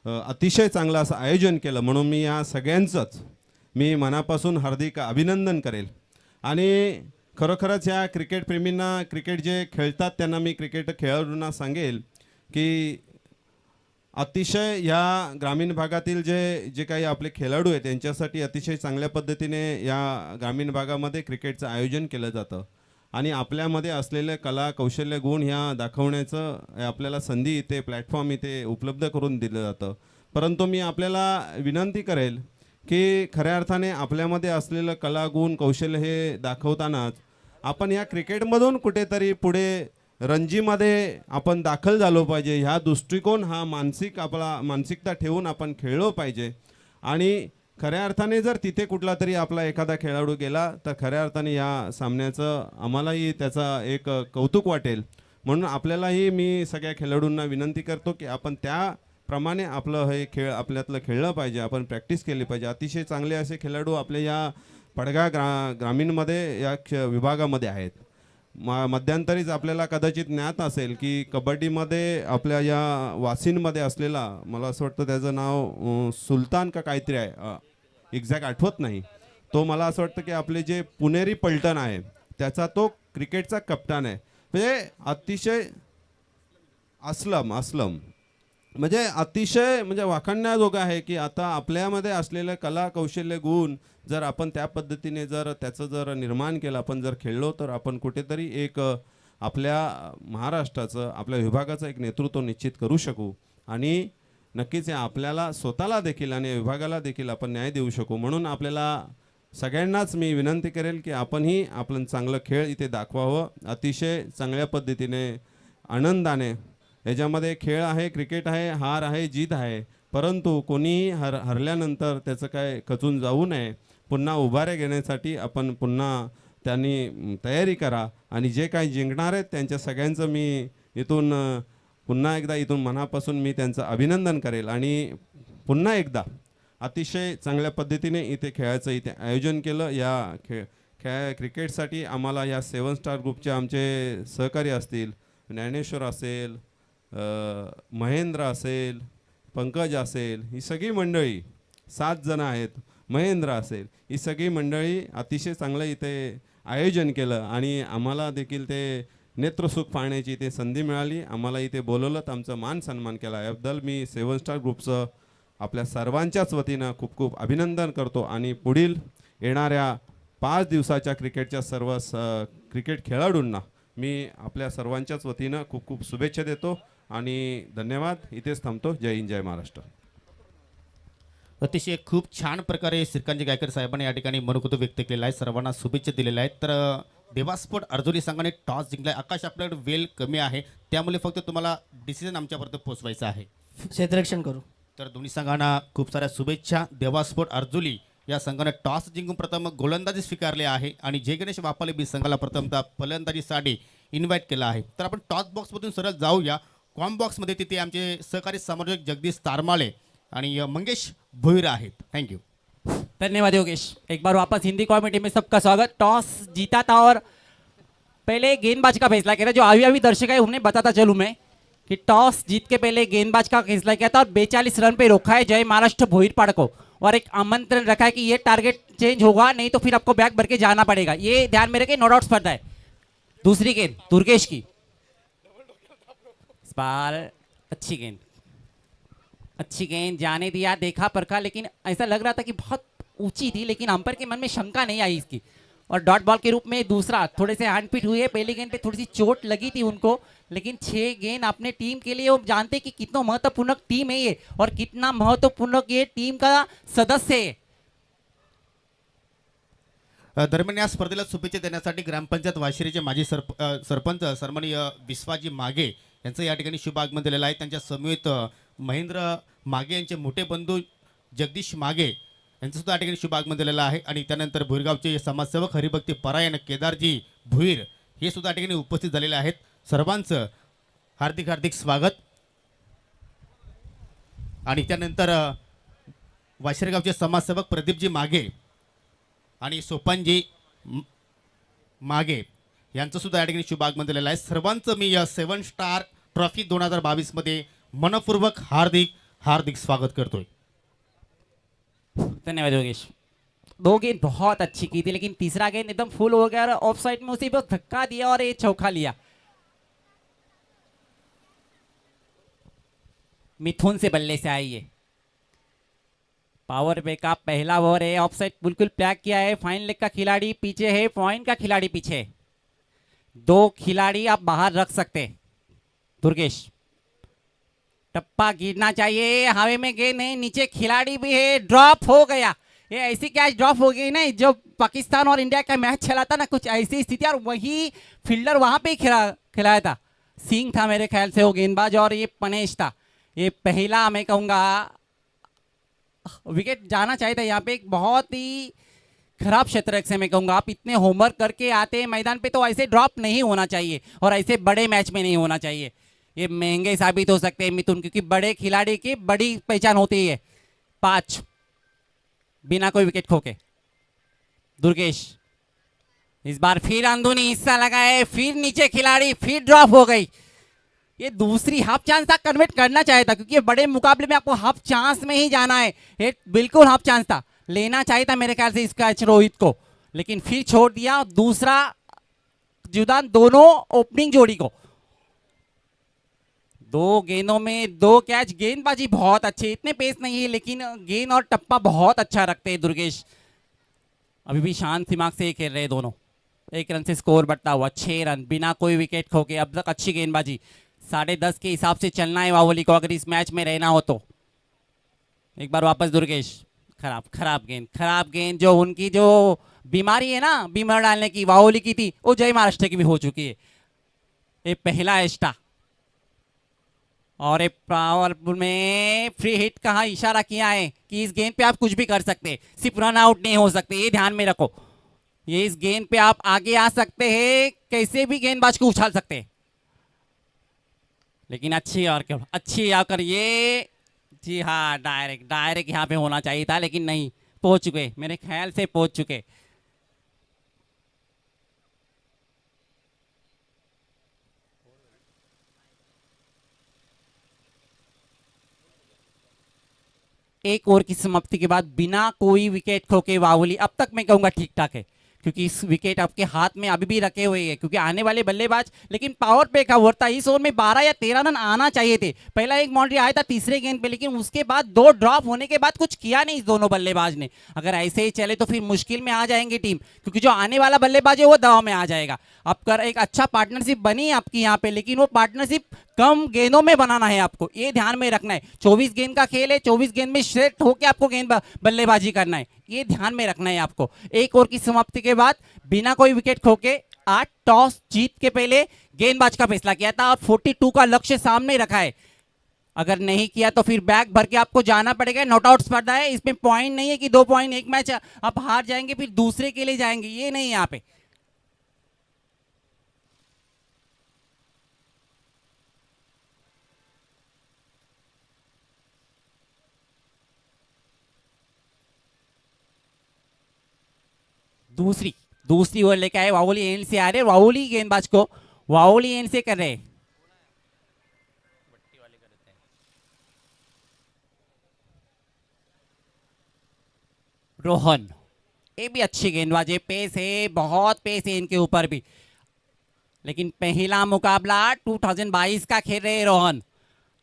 अतिशय चांगलं असं आयोजन केलं म्हणून मी या सगळ्यांचंच मी मनापासून हार्दिक अभिनंदन करेल. आणि खरोखरच या क्रिकेट प्रेमींना, क्रिकेट जे खेळतात त्यांना मी क्रिकेट खेळाडूंना सांगेल की अतिशय या ग्रामीण भागातील जे काही आपले खेळाडू आहेत त्यांच्यासाठी अतिशय चांगल्या पद्धतीने या ग्रामीण भागामध्ये क्रिकेटचं आयोजन केलं जातं आणि आपल्यामध्ये असलेले कला, कौशल्य, गुण ह्या दाखवण्याचं आपल्याला संधी इथे, प्लॅटफॉर्म इथे उपलब्ध करून दिलं जातं. परंतु मी आपल्याला विनंती करेल की खऱ्या अर्थाने आपल्यामध्ये असलेलं कला, गुण, कौशल्य हे दाखवतानाच आपण या क्रिकेटमधून कुठेतरी पुढे रणजीमध्ये आपण दाखल झालो पाहिजे. ह्या दृष्टिकोन हा आपला मानसिकता ठेवून आपण खेळलो पाहिजे. आणि खऱ्या अर्थाने जर तिथे कुठला तरी आपला एखादा खेळाडू गेला तर खऱ्या अर्थाने या सामन्याचं आम्हालाही त्याचा एक कौतुक वाटेल. म्हणून आपल्यालाही मी सगळ्या खेळाडूंना विनंती करतो की आपण त्याप्रमाणे आपलं हे खेळ आपल्यातलं खेळलं पाहिजे, आपण प्रॅक्टिस केली पाहिजे. अतिशय चांगले असे खेळाडू आपल्या या पडगा ग्रामीणमध्ये या विभागामध्ये आहेत. मध्यंतरीच आपल्याला कदाचित ज्ञात असेल की कबड्डीमध्ये आपल्या या वासिनमध्ये असलेला, मला असं वाटतं त्याचं नाव सुलतान का काहीतरी आहे, एक्झॅक्ट आठवत नाही, तो मला असं वाटतं की आपले जे पुणेरी पलटण आहे त्याचा तो क्रिकेटचा कप्तान आहे. म्हणजे अतिशय असलम म्हणजे अतिशय म्हणजे वाखाणण्याजोगं आहे की आता आपल्यामध्ये असलेलं कला, कौशल्य, गुण जर आपण त्या पद्धतीने जर त्याचं जर निर्माण केलं, आपण जर खेळलो तर आपण कुठेतरी एक आपल्या महाराष्ट्राचं, आपल्या विभागाचं एक नेतृत्व निश्चित करू शकू आणि नक्कीच आपल्याला स्वतःला देखील आणि विभागाला देखील आपण न्याय देऊ शकू. म्हणून आपल्याला सगळ्यांनाच मी विनंती करेल की आपणही आपलं चांगलं खेळ इथे दाखवावं, अतिशय चांगल्या पद्धतीने, आनंदाने. याच्यामध्ये खेळ आहे, क्रिकेट आहे, हार आहे, जीत आहे, परंतु कोणीही हरल्यानंतर त्याचं काय खचून जाऊ नये. पुन्हा उभारे घेण्यासाठी आपण पुन्हा त्यांनी तयारी करा आणि जे काही जिंकणार आहेत त्यांच्या सगळ्यांचं मी इथून पुन्हा एकदा इथून मनापासून मी त्यांचं अभिनंदन करेल. आणि पुन्हा एकदा अतिशय चांगल्या पद्धतीने इथे खेळायचं इथे आयोजन केलं. या क्रिकेटसाठी आम्हाला या 7 स्टार ग्रुपचे आमचे सहकारी असतील, ज्ञानेश्वर असेल, महेंद्र असेल, पंकज असेल, ही सगळी मंडळी 7 जण आहेत, महेंद्र असेल, ही सगळी मंडळी अतिशय चांगलं इथे आयोजन केलं आणि आम्हाला देखील ते नेत्रसुख पाहण्याची इथे संधी मिळाली. आम्हाला इथे बोलवलं तर आमचा मान सन्मान केला. याबद्दल मी 7 स्टार ग्रुपचं आपल्या सर्वांच्याच वतीनं खूप खूप अभिनंदन करतो आणि पुढील येणाऱ्या 5 दिवसाच्या क्रिकेटच्या सर्व क्रिकेट खेळाडूंना मी आपल्या सर्वांच्याच वतीनं खूप खूप शुभेच्छा देतो आणि धन्यवाद. इथेच थांबतो. जय हिंद, जय महाराष्ट्र.
अतिशय खूप छान प्रकारे श्रीकांतजी गायकर साहेबांनी या ठिकाणी मनोगत व्यक्त केलेला आहे, सर्वांना शुभेच्छा दिलेल्या आहेत. तर देवास्पोर्ट अर्जुनी संघाने टॉस जिंकलाय. आकाश, आपल्याकडे वेळ कमी आहे त्यामुळे फक्त तुम्हाला डिसिजन आमच्यापर्यंत पोहोचवायचा आहे.
क्षेत्ररक्षण करू.
तर दोन्ही संघांना खूप साऱ्या शुभेच्छा. देवास्पोर्ट अर्जुली या संघाने टॉस जिंकून प्रथम गोलंदाजी स्वीकारली आहे आणि जय गणेश बापाले बी संघाला प्रथमतः फलंदाजीसाठी इन्व्हाइट केलं आहे. तर आपण टॉस बॉक्समधून सरळ जाऊया कॉम बॉक्समध्ये. तिथे आमचे सहकारी समालोचक जगदीश तारमाळे आणि मंगेश भोईर आहेत. Thank you.
धन्यवाद योगेश. एक बार वापस हिंदी कॉमेडी में सबका स्वागत. टॉस जीता था और पहले गेंदबाज का फैसला किया था. जो आवी दर्शक है उन्हें बताता चलूँ मैं कि टॉस जीत के पहले गेंदबाज का फैसला किया था और 42 रन पे रोका है जय महाराष्ट्र भोईरपाड़ को और एक आमंत्रण रखा है कि ये टारगेट चेंज होगा नहीं तो फिर आपको बैग भर के जाना पड़ेगा. ये ध्यान में रखे. नो डाउट स्पर्धा है. दूसरी गेंद दुर्गेश की. अच्छी गेंद जाने दिया, देखा परखा, लेकिन ऐसा लग रहा था कि बहुत ऊंची थी, लेकिन अंपायर के मन में शंका नहीं आई इसकी. और डॉट बॉल के रूप में दूसरा थोड़े से हैंडपिट हुई है. पहली गेंद पे थोड़ी सी चोट लगी थी उनको, लेकिन 6 गेंद अपने टीम के लिए वो जानते कि कितना महत्वपूर्ण टीम है ये और कितना महत्वपूर्ण ये टीम का सदस्य है.
दरम्यान या स्पर्धेला शुभेच्छा देण्यासाठी ग्रामपंचायत वाशिरीचे माजी सरपंच सन्माननीय विश्वाजी मागे यांचं या ठिकाणी शुभ आगमन दिलेलं आहे. त्यांच्या समवेत महेंद्र मागे यांचे मोठे बंधू जगदीश मागे यांचं सुद्धा या ठिकाणी शुभ आगमन दिलेलं आहे. आणि त्यानंतर भुईरगावचे समाजसेवक हरिभक्ती परायण केदारजी भुईर हे सुद्धा या ठिकाणी उपस्थित झालेले आहेत. सर्वांचं हार्दिक हार्दिक स्वागत. आणि त्यानंतर वाशिरगावचे समाजसेवक प्रदीपजी मागे आणि सोपानजी मागे यांचं सुद्धा या ठिकाणी शुभ आगमन दिलेलं आहे. सर्वांचं मी 7 स्टार ट्रॉफी 2022 मध्ये मनपूर्वक हार्दिक हार्दिक स्वागत करतोय.
धन्यवाद योगेश. 2 गेंद बहुत अच्छी की थी, लेकिन तीसरा गेंद एकदम फुल हो गया और ऑफ साइड में उसी पर धक्का दिया और ये चौका लिया. मिथुन से बल्ले से आई है. पावर पे का पहला ओवर है. ऑफ साइड बिल्कुल प्लैग किया है. फाइन लेग का खिलाड़ी पीछे है, पॉइंट का खिलाड़ी पीछे है. 2 खिलाड़ी आप बाहर रख सकते हैं. दुर्गेश, टप्पा गिरना चाहिए. हवा में गेंद नहीं, नीचे खिलाड़ी भी है. ड्रॉप हो गया. ये ऐसी कैच ड्रॉप हो गई ना, जो पाकिस्तान और इंडिया का मैच चला था ना, कुछ ऐसी स्थिति, और वही फील्डर वहां पे खिलाया था. सिंह था मेरे ख्याल से वो गेंदबाज, और ये पनेश था. ये पहला मैं कहूँगा विकेट जाना चाहिए था. यहाँ पे एक बहुत ही खराब क्षेत्र से मैं कहूँगा. आप इतने होमवर्क करके आते हैं मैदान पे तो ऐसे ड्रॉप नहीं होना चाहिए, और ऐसे बड़े मैच में नहीं होना चाहिए. ये महंगे साबित हो सकते हैं मिथुन, क्योंकि बड़े खिलाड़ी की बड़ी पहचान होती है. 5 बिना कोई विकेट खोके. दुर्गेश इस बार फिर अंदरूनी हिस्सा लगा है, फिर नीचे खिलाड़ी, फिर ड्रॉप हो गई. ये दूसरी हाफ चांस था, कन्वर्ट करना चाहिए था, क्योंकि बड़े मुकाबले में आपको हाफ चांस में ही जाना है. ये बिल्कुल हाफ चांस था, लेना चाहिए था मेरे ख्याल से इसका रोहित को, लेकिन फिर छोड़ दिया. दूसरा जुदान दोनों ओपनिंग जोड़ी को. 2 गेंदों में 2 कैच. गेंदबाजी बहुत अच्छी, इतने पेस नहीं है, लेकिन गेंद और टप्पा बहुत अच्छा रखते हैं दुर्गेश. अभी भी शांत दिमाग से खेल रहे दोनों. 1 रन से स्कोर बढ़ता हुआ 6 रन बिना कोई विकेट खोके. अब तक अच्छी गेंदबाजी. 10.5 के हिसाब से चलना है वावली को अगर इस मैच में रहना हो तो. एक बार वापस दुर्गेश. खराब गेंद. जो उनकी जो बीमारी है ना, बीमार डालने की, वावली की थी, वो जय महाराष्ट्र की भी हो चुकी है. ये पहला एक्स्ट्रा. और एक पावर में फ्री हिट का इशारा किया है कि इस गेंद पे आप कुछ भी कर सकते हैं, सिर्फ रन आउट नहीं हो सकते. ये ध्यान में रखो. ये इस गेंद पे आप आगे आ सकते हैं, कैसे भी गेंदबाज को उछाल सकते हैं, लेकिन अच्छी आकर ये, जी हाँ, डायरेक्ट यहाँ पे होना चाहिए था, लेकिन नहीं. पहुंच चुके, मेरे ख्याल से पहुंच चुके. एक ओवर की समाप्ति के बाद बिना कोई विकेट खोके वावली अब तक मैं कहूंगा ठीक ठाक है, क्योंकि इस विकेट आपके हाथ में अभी भी रखे हुए हैं, क्योंकि आने वाले बल्लेबाज, लेकिन पावर पे का ओवर था. इस ओवर में 12 या 13 रन आना चाहिए थे. पहला एक बाउंड्री आया था तीसरे गेंद पे, लेकिन उसके बाद 2 ड्रॉप होने के बाद कुछ किया नहीं इस दोनों बल्लेबाज ने. अगर ऐसे ही चले तो फिर मुश्किल में आ जाएंगे टीम, क्योंकि जो आने वाला बल्लेबाज है वो दबाव में आ जाएगा. आपका एक अच्छा पार्टनरशिप बनी आपकी यहाँ पे, लेकिन वो पार्टनरशिप कम गेंदों में बनाना है आपको. ये ध्यान में रखना है. 24 गेंद का खेल है, 24 गेंद में सेट होके आपको गेंद बल्लेबाजी करना है. ये ध्यान में रखना है आपको. एक ओवर की समाप्ति के बाद बिना कोई विकेट खोके 8 टॉस जीत के पहले गेंदबाज का फैसला किया था, और 42 का लक्ष्य सामने रखा है. अगर नहीं किया तो फिर बैग भर के आपको जाना पड़ेगा. नॉट आउट स्पर्धा है, इसमें पॉइंट नहीं है कि 2 पॉइंट एक मैच आप हार जाएंगे फिर दूसरे के लिए जाएंगे, ये नहीं. यहाँ पे दूसरी ओवर लेके आए. वावली एंड से आ रहे, वावली गेंदबाज को वावली एंड से कर रहे. रोहन, ये भी अच्छी गेंदबाज है, पेस है, बहुत पेस है इनके ऊपर भी, लेकिन पहला मुकाबला 2022 का खेल रहे रोहन.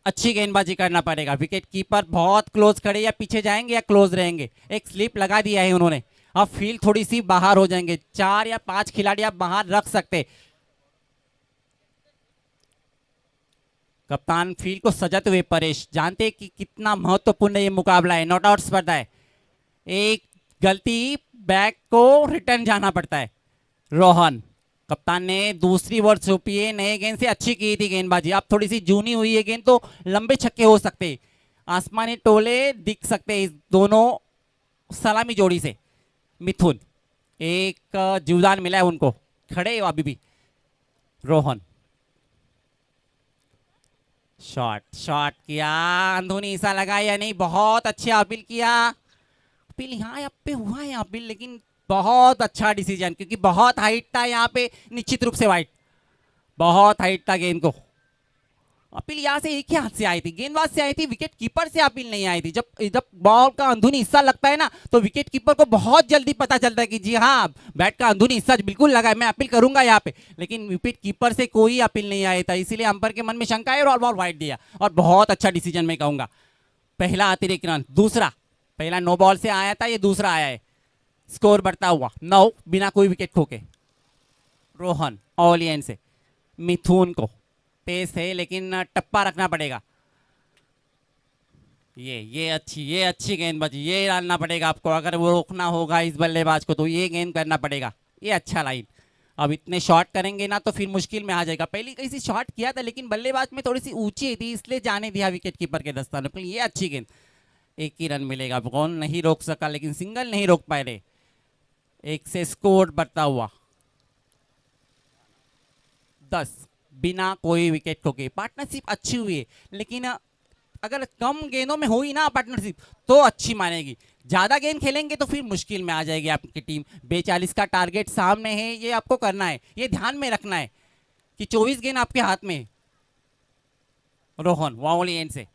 अच्छी गेंदबाजी करना पड़ेगा. विकेट कीपर बहुत क्लोज खड़े, या पीछे जाएंगे या क्लोज रहेंगे. एक स्लिप लगा दिया है उन्होंने. अब फील्ड थोड़ी सी बाहर हो जाएंगे. 4 या 5 खिलाड़ी आप बाहर रख सकते. कप्तान फील्ड को सजाते हुए परेश जानते कि कितना महत्वपूर्ण ये मुकाबला है, नॉट आउट स्पर्धा है. एक गलती बैक को रिटर्न जाना पड़ता है। रोहन कप्तान ने दूसरी ओवर सौंपी है, नए गेंद से अच्छी की थी गेंदबाजी, अब थोड़ी सी जूनी हुई है गेंद तो लंबे छक्के हो सकते, आसमानी टोले दिख सकते इस दोनों सलामी जोड़ी से। मिथुन एक जीवदान मिला है उनको, खड़े हो अभी भी। रोहन शॉट शॉट किया, अंधोनी ईसा लगा या नहीं, बहुत अच्छा अपील किया। अपील यहाँ पे हुआ है अपील, लेकिन बहुत अच्छा डिसीजन, क्योंकि बहुत हाइट था यहाँ पे, निश्चित रूप से वाइट, बहुत हाइट था गेंद को। अपील यहाँ से एक ही हाथ से आई थी, गेंदबाज से आई थी, विकेट कीपर से अपील नहीं आई थी। जब बॉल का अंदरूनी हिस्सा लगता है ना तो विकेट कीपर को बहुत जल्दी पता चलता है कि जी हाँ बैट का अंदरूनी हिस्सा बिल्कुल लगा है, मैं अपील करूंगा यहाँ पे, लेकिन विकेट कीपर से कोई अपील नहीं आया था, इसीलिए अंपायर के मन में शंका है और बॉल वाइड दिया, और बहुत अच्छा डिसीजन मैं कहूंगा। पहला अतिरिक्त रन, दूसरा, पहला नो बॉल से आया था, ये दूसरा आया है। स्कोर बढ़ता हुआ 9 बिना कोई विकेट खोके। रोहन ऑलियन से मिथुन को पेस है लेकिन टप्पा रखना पड़ेगा। ये अच्छी गेंदबाजी, ये डालना पड़ेगा आपको, अगर वो रोकना होगा इस बल्लेबाज को तो ये गेंद करना पड़ेगा, ये अच्छा लाइन। अब इतने शॉट करेंगे ना तो फिर मुश्किल में आ जाएगा, पहले कहीं से शॉट किया था लेकिन बल्लेबाज में थोड़ी सी ऊंची थी इसलिए जाने दिया विकेट कीपर के दस्ताने पर। ये अच्छी गेंद, एक ही रन मिलेगा, कौन नहीं रोक सका, लेकिन सिंगल नहीं रोक पाए। एक से स्कोर बढ़ता हुआ 10 बिना कोई विकेट खोके। पार्टनरशिप अच्छी हुई है, लेकिन अगर कम गेंदों में हुई ना पार्टनरशिप तो अच्छी मानेगी, ज्यादा गेंद खेलेंगे तो फिर मुश्किल में आ जाएगी आपकी टीम। 42 का टारगेट सामने है, ये आपको करना है, ये ध्यान में रखना है कि 24 गेंद आपके हाथ में है। रोहन वाउली एंड से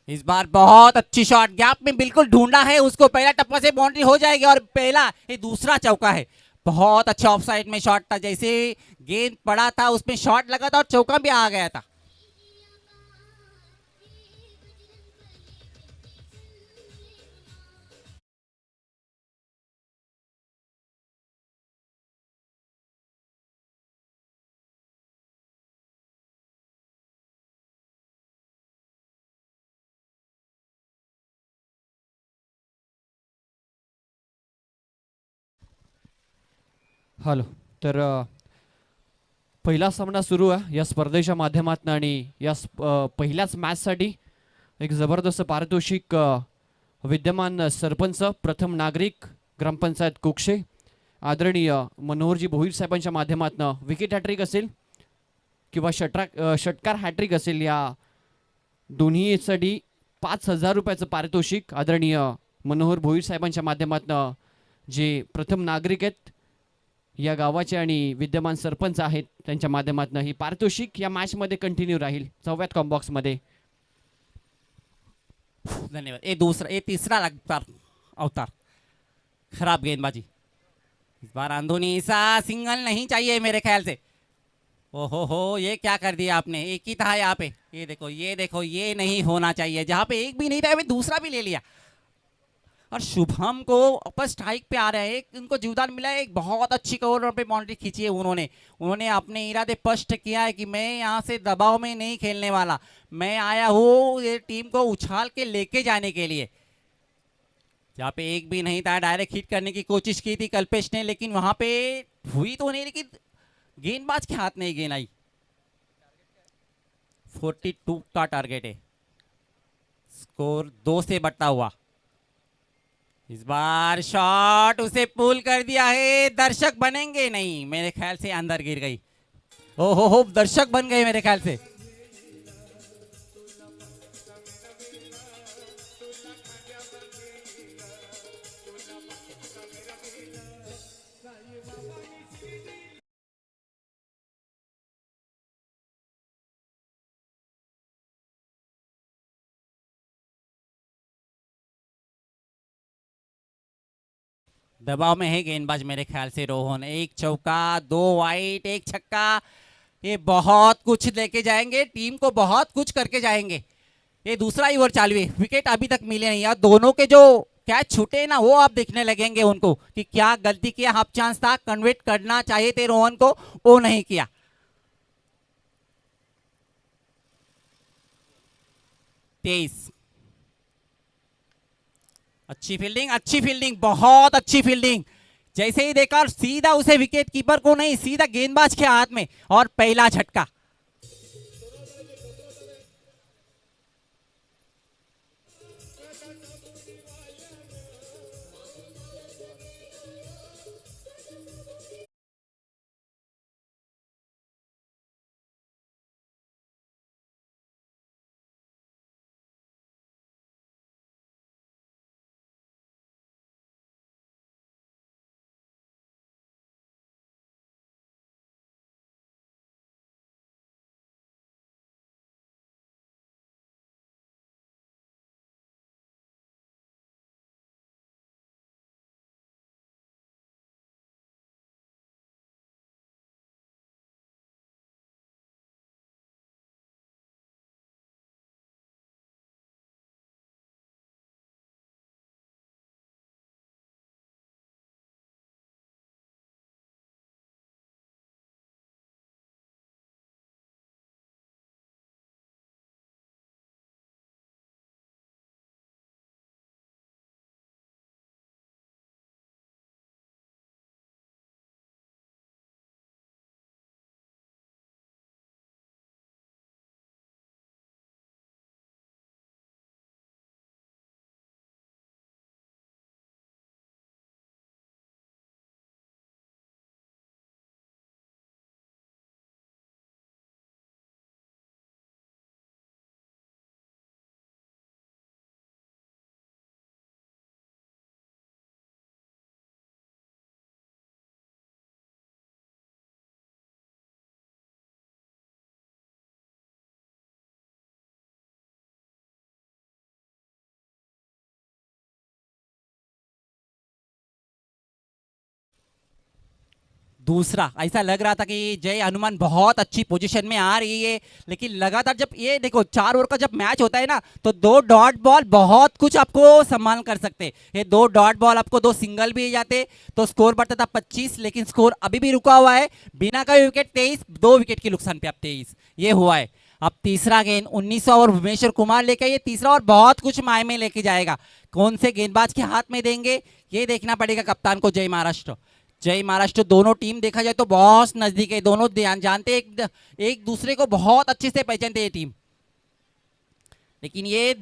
इस बार बहुत अच्छी शॉट, गैप में बिल्कुल ढूंढा है उसको, पहला टप्पा से बाउंड्री हो जाएगी, और पहला ये दूसरा चौका है। बहुत अच्छा ऑफ साइड में शॉट था, जैसे गेंद पड़ा था उसमें शॉट लगा था और चौका भी आ गया था।
हॅलो. तर पहिला सामना सुरू आहे या स्पर्धेच्या माध्यमातून, आणि या पहिल्याच मॅचसाठी एक जबरदस्त पारितोषिक विद्यमान सरपंच, प्रथम नागरिक, ग्रामपंचायत कुक्षे, आदरणीय मनोहरजी भोईर साहेबांच्या माध्यमातून विकेट हॅट्रिक असेल किंवा षटकार हॅट्रिक असेल, या दोन्हीसाठी 5,000 रुपयाचं पारितोषिक आदरणीय मनोहर भोईर साहेबांच्या माध्यमातून, जे प्रथम नागरिक आहेत या गावाचे आणि विद्यमान सरपंच आहेत, त्यांच्या माध्यमातून ही पारितोषिक या मॅच मध्ये कंटिन्यू राहील 4व्या कॉम्बॉक्स मध्ये।
धन्यवाद। ये दूसरा, ये तीसरा लगातार अवतार, खराब गेंदबाजी, इस बार अंधोनी सा सिंगल नहीं चाहिए मेरे ख्याल से। ओहो ये क्या कर दिया आपने, एक ही था यहाँ पे, ये देखो ये नहीं होना चाहिए, जहाँ पे एक भी नहीं था दूसरा भी ले लिया। और शुभम को अपर स्ट्राइक पे आ रहे हैं, उनको जीवदान मिला है, एक बहुत अच्छी कवर पे बाउंड्री खींची है उन्होंने अपने इरादे स्पष्ट किया है कि मैं यहाँ से दबाव में नहीं खेलने वाला, मैं आया हूँ ये टीम को उछाल के लेके जाने के लिए। जहाँ पे एक भी नहीं था, डायरेक्ट हिट करने की कोशिश की थी कल्पेश ने, लेकिन वहां पे हुई तो नहीं, लेकिन गेंदबाज के हाथ नहीं गेंद आई। 42 का टारगेट है, स्कोर 2 से बढ़ता हुआ। इस बार शॉट उसे पुल कर दिया है, दर्शक बनेंगे नहीं मेरे ख्याल से, अंदर गिर गई। ओहो दर्शक बन गए मेरे ख्याल से। दबाव में है गेंदबाज मेरे ख्याल से रोहन, एक चौका, 2 वाइट, एक छक्का, ये बहुत कुछ लेके जाएंगे, टीम को बहुत कुछ करके जाएंगे। ये दूसरा ही ओवर चालू है, विकेट अभी तक मिले नहीं, और दोनों के जो कैच छूटे ना वो आप देखने लगेंगे उनको कि क्या गलती किया, हाफ चांस था, कन्वर्ट करना चाहिए थे रोहन को, वो नहीं किया। तेईस अच्छी फील्डिंग, बहुत अच्छी फील्डिंग। जैसे ही देखा सीधा उसे विकेट कीपर को नहीं, सीधा गेंदबाज के हाथ में और पहला झटका। दूसरा ऐसा लग रहा था कि जय हनुमान बहुत अच्छी पोजीशन में आ रही है, लेकिन लगातार जब ये देखो 4 ओवर का जब मैच होता है ना, तो 2 डॉट बॉल बहुत कुछ आपको सम्मान कर सकते हैं। ये 2 डॉट बॉल आपको 2 सिंगल भी जाते तो स्कोर बढ़ता था 25, लेकिन स्कोर अभी भी रुका हुआ है। बिना का विकेट 23, 2 विकेट के नुकसान पे अब 23 ये हुआ है। अब तीसरा गेंद 19 ओवर भुवनेश्वर कुमार लेकर, ये तीसरा ओवर बहुत कुछ मायने में लेके जाएगा। कौन से गेंदबाज के हाथ में देंगे ये देखना पड़ेगा कप्तान को। जय महाराष्ट्र, जय महाराष्ट्र दोनों टीम देखा जाए तो बहुत नजदीक है, दोनों जानते एक दूसरे को बहुत अच्छे से पहचानते हैं टीम। लेकिन ये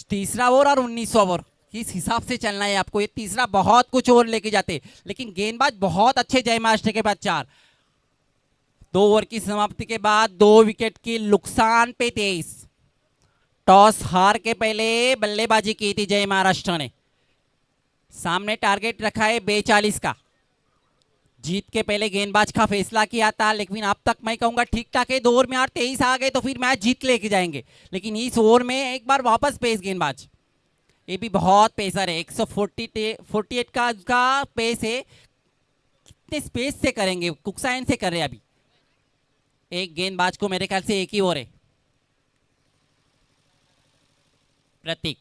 तीसरा ओवर और 19 ओवर किस हिसाब से चलना है आपको। ये तीसरा बहुत कुछ और लेके जाते, लेकिन गेंदबाज बहुत अच्छे जय महाराष्ट्र के बाद 4। 2 ओवर की समाप्ति के बाद 2 विकेट की नुकसान पे 23। टॉस हार के पहले बल्लेबाजी की थी जय महाराष्ट्र ने। सामने टारगेट रखा है 42 का। जीत के पहले गेंदबाज का फैसला किया था, लेकिन अब तक मैं कहूंगा ठीक ठाक है। 2 ओवर में 23 आ गए तो फिर मैच जीत लेके जाएंगे, लेकिन इस ओवर में एक बार वापस पेस गेंदबाज, ये भी बहुत पेसर है। 148 का पेस है। कितने स्पेस से करेंगे, कुकसाइन से कर रहे अभी। एक गेंदबाज को मेरे ख्याल से एक ही ओवर है। प्रतीक,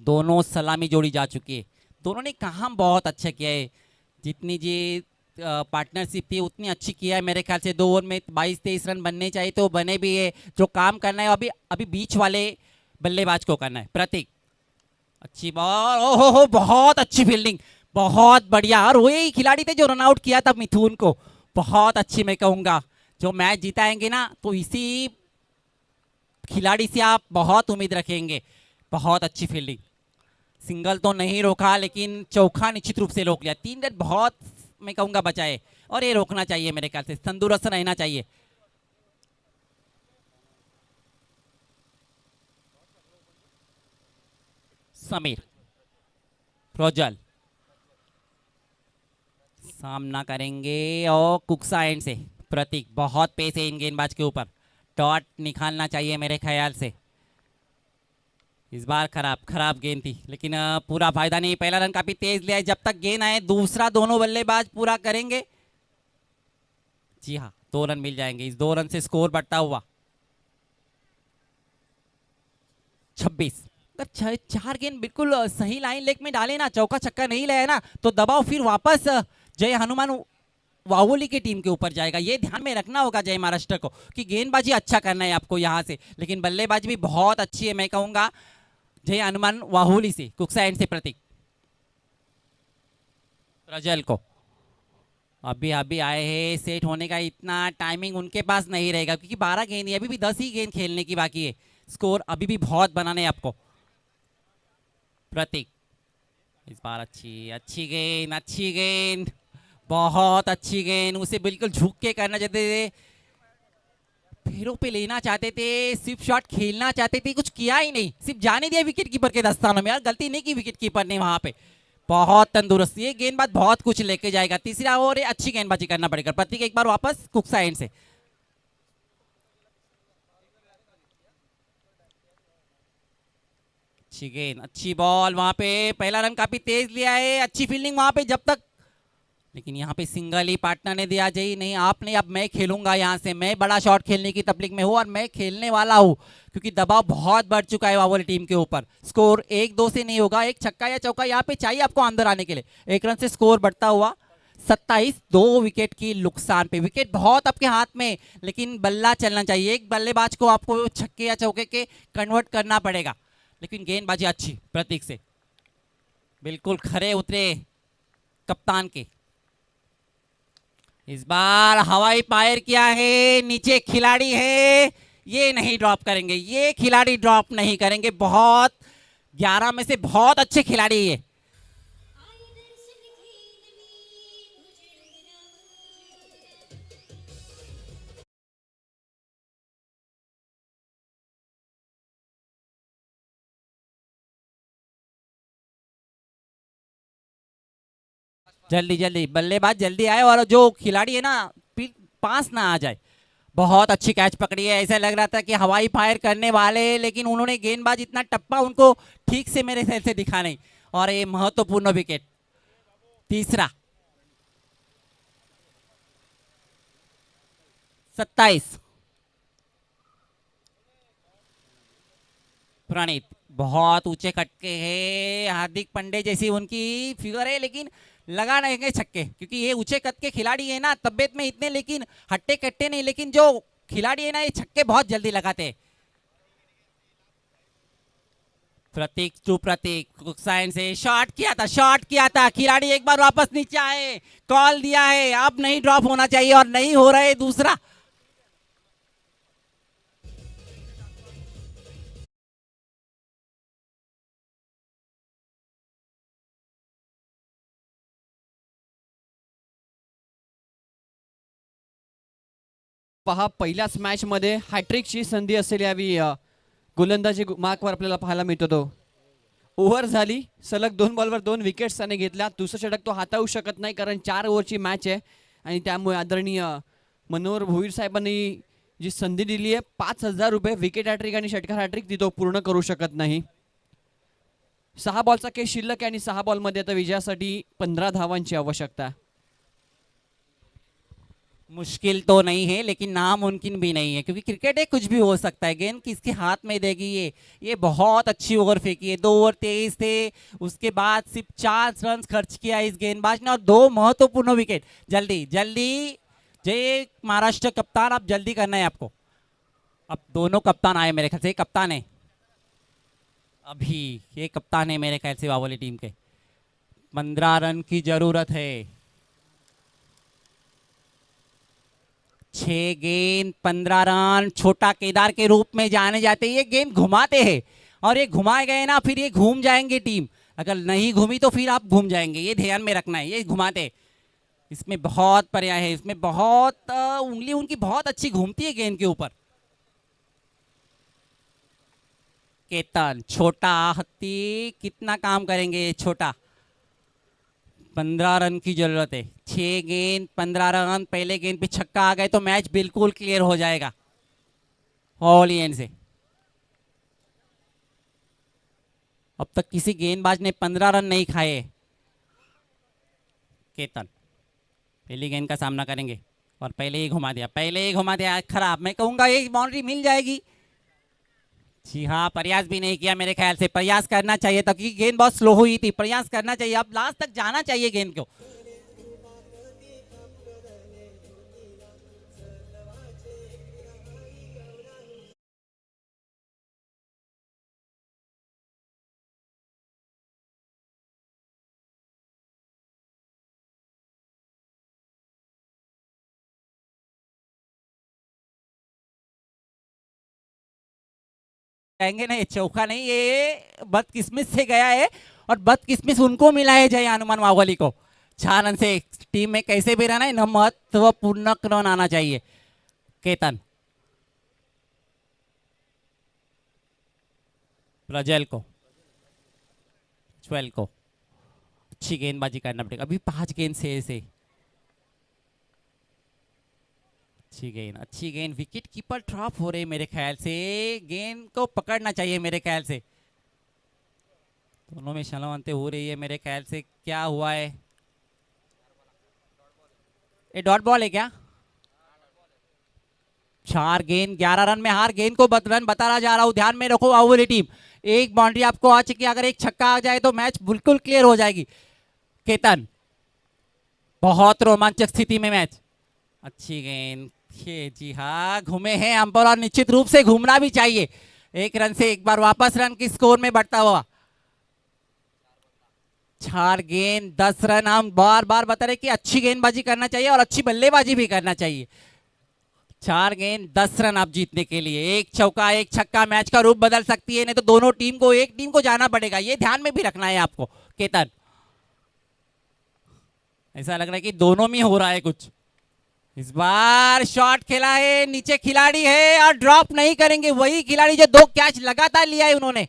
दोनों सलामी जोड़ी जा चुकी है। दोनों ने काम बहुत अच्छा किया है। जितनी जी पार्टनरशिप थी उतनी अच्छी किया है मेरे ख्याल से। 2 ओवर में 22-23 रन बनने चाहिए तो बने भी है। जो काम करना है अभी बीच वाले बल्लेबाज को करना है। प्रतीक, अच्छी बॉल, ओहो हो, बहुत अच्छी फील्डिंग, बहुत बढ़िया। और वही खिलाड़ी थे जो रन आउट किया था मिथुन को, बहुत अच्छी। मैं कहूँगा जो मैच जिताएंगे ना तो इसी खिलाड़ी से आप बहुत उम्मीद रखेंगे। बहुत अच्छी फील्डिंग, सिंगल तो नहीं रोका लेकिन चौका निश्चित रूप से रोक लिया। 3 रन बहुत मैं कहूँगा बचाए, और ये रोकना चाहिए मेरे ख्याल से, तंदुरुस्त रहना चाहिए। समीर प्रोजल सामना करेंगे और कुक्सा एंड से। प्रतीक, बहुत पेस है इन गेंदबाज के ऊपर, डॉट निकालना चाहिए मेरे ख्याल से। इस बार खराब गेंद थी, लेकिन पूरा फायदा नहीं। पहला रन काफी तेज लिया है। जब तक गेंद आए दूसरा दोनों बल्लेबाज पूरा करेंगे। जी हाँ, 2 रन मिल जाएंगे। इस 2 रन से स्कोर बढ़ता हुआ 26। अगर 4 गेंद बिल्कुल सही लाइन लेग में डाले ना, चौका छक्का नहीं लाया ना, तो दबाव फिर वापस जय हनुमान वाहुली की टीम के ऊपर जाएगा। ये ध्यान में रखना होगा जय महाराष्ट्र को कि गेंदबाजी अच्छा करना है आपको यहाँ से, लेकिन बल्लेबाजी भी बहुत अच्छी है। मैं कहूँगा जय हनुमान वाहुली से, कुक्सा एंड से प्रतीक प्रजल को अभी अभी आए हैं। सेट होने का इतना टाइमिंग उनके पास नहीं रहेगा क्योंकि 12 गेंद है, अभी भी 10 ही गेंद खेलने की बाकी है। स्कोर अभी भी बहुत बनाना है आपको। प्रतीक इस बार अच्छी गेंद, बहुत अच्छी गेंद। उसे बिल्कुल झुक के करना चाहते थे, पैरों पे लेना चाहते थे, सिर्फ शॉट खेलना चाहते थे, कुछ किया ही नहीं, सिर्फ जाने दिया विकेट कीपर के दस्तानों में। यार गलती नहीं की विकेट कीपर ने वहां पे। बहुत तंदुरुस्त, ये गेंदबाज बहुत कुछ लेके जाएगा। तीसरा ओवर है, अच्छी गेंदबाजी करना पड़ेगा। प्रतीक एक बार वापस कुक्सा एंड से। अच्छी गेंद, अच्छी बॉल वहां पे। पहला रन काफी तेज लिया है, अच्छी फील्डिंग वहां पे जब तक, लेकिन यहाँ पे सिंगल ही पार्टनर ने दिया। जय नहीं आपने, अब मैं खेलूंगा यहाँ से, मैं बड़ा शॉट खेलने की तकलीफ में हूँ और मैं खेलने वाला हूँ क्योंकि दबाव बहुत बढ़ चुका है वाली टीम के ऊपर। स्कोर 1-2 से नहीं होगा, एक छक्का या चौका यहाँ पे चाहिए आपको अंदर आने के लिए। 1 रन से स्कोर बढ़ता हुआ 27, 2 विकेट की नुकसान पे। विकेट बहुत आपके हाथ में, लेकिन बल्ला चलना चाहिए। एक बल्लेबाज को आपको छक्के या चौके के कन्वर्ट करना पड़ेगा, लेकिन गेंदबाजी अच्छी प्रतीक से, बिल्कुल खरे उतरे कप्तान के। इस बार हवाई फायर किया है, नीचे खिलाड़ी है, ये नहीं ड्रॉप करेंगे, ये खिलाड़ी ड्रॉप नहीं करेंगे। बहुत 11 में से बहुत अच्छे खिलाड़ी ये। जल्दी जल्दी बल्लेबाज जल्दी आए और जो खिलाड़ी है ना पास ना आ जाए। बहुत अच्छी कैच पकड़ी है, ऐसा लग रहा था कि हवाई फायर करने वाले, लेकिन उन्होंने गेंदबाज इतना टप्पा उनको ठीक से मेरे ख्याल से दिखा नहीं, और ये महत्वपूर्ण विकेट। तीसरा 27 प्रणीत, बहुत ऊंचे कटके हैं, हार्दिक पांडे जैसी उनकी फिगर है, लेकिन लगा नहीं छक्के क्योंकि ये ऊंचे कद के खिलाड़ी है ना, तबियत में इतने लेकिन हट्टे कट्टे नहीं, लेकिन जो खिलाड़ी है ना ये छक्के बहुत जल्दी लगाते हैं। प्रतीक टू प्रतीक साइन से शॉट किया था खिलाड़ी, एक बार वापस नीचे आए, कॉल दिया है, अब नहीं ड्रॉप होना चाहिए और नहीं हो रहा है दूसरा।
पहा पहिल्याच मॅच मध्ये हॅट्रिकची संधी असलेली यावी गोलंदाजी मार्कवर आपल्याला पाहायला मिळतो। तो ओव्हर झाली, सलग 2 बॉलवर 2 विकेट्स त्याने घेतल्या। दुसरा षटक तो हाताळू शकत नाही कारण 4 ओव्हरची मॅच आहे आणि त्यामुळे आदरणीय मनोहर भोईर साहेबांनी जी संधी दिली आहे 5000 रुपये विकेट हॅट्रिक आणि षटकार हॅट्रिक ती तो पूर्ण करू शकत नाही। 6 बॉलचा खेळ शिल्लक आणि 6 बॉलमध्ये आता विजयासाठी 15 धावांची आवश्यकता आहे।
मुश्किल तो नहीं है लेकिन नामुमकिन भी नहीं है क्योंकि क्रिकेट है, कुछ भी हो सकता है। गेंद किसके हाथ में देगी ये बहुत अच्छी ओवर फेंकी है। 2 ओवर 23 थे, उसके बाद सिर्फ 4 रन खर्च किया इस गेंदबाज ने और 2 महत्वपूर्ण विकेट। जल्दी जल्दी जय महाराष्ट्र कप्तान, आप जल्दी करना है आपको। अब दोनों कप्तान आए मेरे ख्याल से, कप्तान है अभी, ये कप्तान है मेरे ख्याल से वाली टीम के। 15 रन की जरूरत है। 6 गेंद 15 रन, छोटा केदार के रूप में जाने जाते। ये गेंद घुमाते हैं और ये घुमाए गए ना फिर ये घूम जाएंगे टीम, अगर नहीं घूमी तो फिर आप घूम जाएंगे, ये ध्यान में रखना है। ये घुमाते, इसमें बहुत पर्याय है, इसमें बहुत उंगली उनकी बहुत अच्छी घूमती है गेंद के ऊपर। केतन छोटा हत्ती कितना काम करेंगे ये छोटा। 15 रन की जरूरत है। 6 गेंद 15 रन, पहले गेंद पे छक्का आ गए तो मैच बिल्कुल क्लियर हो जाएगा ऑल एंड से। अब तक किसी गेंदबाज ने 15 रन नहीं खाए। केतन पहली गेंद का सामना करेंगे और पहले ही घुमा दिया, खराब। मैं कहूंगा ये बाउंड्री मिल जाएगी। जी हाँ, प्रयास भी नहीं किया मेरे ख्याल से, प्रयास करना चाहिए था क्योंकि गेंद बहुत स्लो हुई थी, प्रयास करना चाहिए, अब लास्ट तक जाना चाहिए गेंद को। कहेंगे नहीं, चौका नहीं, ये बदकिस्मत से गया है और बदकिस्मत उनको मिला है जय हनुमान मावली को। 4 रन से टीम में कैसे भी रहना है ना, महत्वपूर्ण रन आना चाहिए। केतन प्रजल को, ज्वेल को अच्छी गेंदबाजी करना पड़ेगा। अभी 5 गेंद से अच्छी गेंद विकेट कीपर ड्रॉप हो रहे मेरे ख्याल से, गेंद को पकड़ना चाहिए मेरे ख्याल से। दोनों में शलवंते हो रही है मेरे ख्याल से। क्या हुआ है, ये डॉट बॉल है क्या? 4 गेंद 11 रन में हार। गेंद को रन बताना जा रहा हूं, ध्यान में रखो बाहुबली टीम। एक बाउंड्री आपको आ चुकी है, अगर एक छक्का आ जाए तो मैच बिल्कुल क्लियर हो जाएगी। केतन बहुत रोमांचक स्थिति में मैच, अच्छी गेंद, जी हाँ घूमे हैं अंपायर और निश्चित रूप से घूमना भी चाहिए। 1 रन से एक बार वापस रन की स्कोर में बढ़ता हुआ। 4 गेंद 10 रन। हम बार बार बता रहे कि अच्छी गेंदबाजी करना चाहिए और अच्छी बल्लेबाजी भी करना चाहिए। 4 गेंद 10 रन आप जीतने के लिए, एक चौका एक छक्का मैच का रूप बदल सकती है, नहीं तो दोनों टीम को, एक टीम को जाना पड़ेगा। ये ध्यान में भी रखना है आपको। केतन ऐसा लग रहा है कि दोनों में हो रहा है कुछ। इस बार शॉट खेला है, नीचे खिलाड़ी है और ड्रॉप नहीं करेंगे, वही खिलाड़ी जो 2 कैच लगातार लिया है उन्होंने।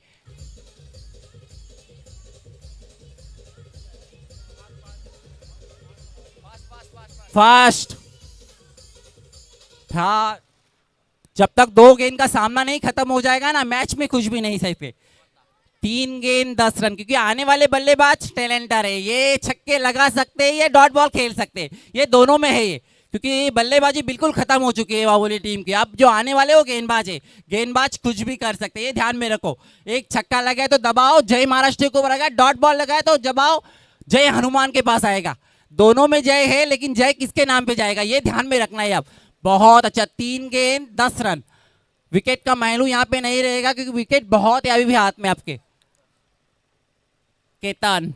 फास्ट था, जब तक 2 गेंद का सामना नहीं खत्म हो जाएगा ना, मैच में कुछ भी नहीं सकते। 3 गेंद 10 रन, क्योंकि आने वाले बल्लेबाज टैलेंटर है, ये छक्के लगा सकते हैं, ये डॉट बॉल खेल सकते हैं, ये दोनों में है ये, क्योंकि बल्लेबाजी बिल्कुल खत्म हो चुकी है बाहुबली टीम की। अब जो आने वाले वो गेंदबाज है, गेंदबाज कुछ भी कर सकते हैं, ये ध्यान में रखो। एक छक्का लगाए तो दबाओ, जय महाराष्ट्र को लगाए, डॉट बॉल लगाए तो दबाओ, जय हनुमान के पास आएगा। दोनों में जय है, लेकिन जय किसके नाम पे जाएगा ये ध्यान में रखना है। अब बहुत अच्छा, 3 गेंद 10 रन। विकेट का महलू यहाँ पे नहीं रहेगा, क्योंकि विकेट बहुत है अभी भी हाथ में आपके। केतन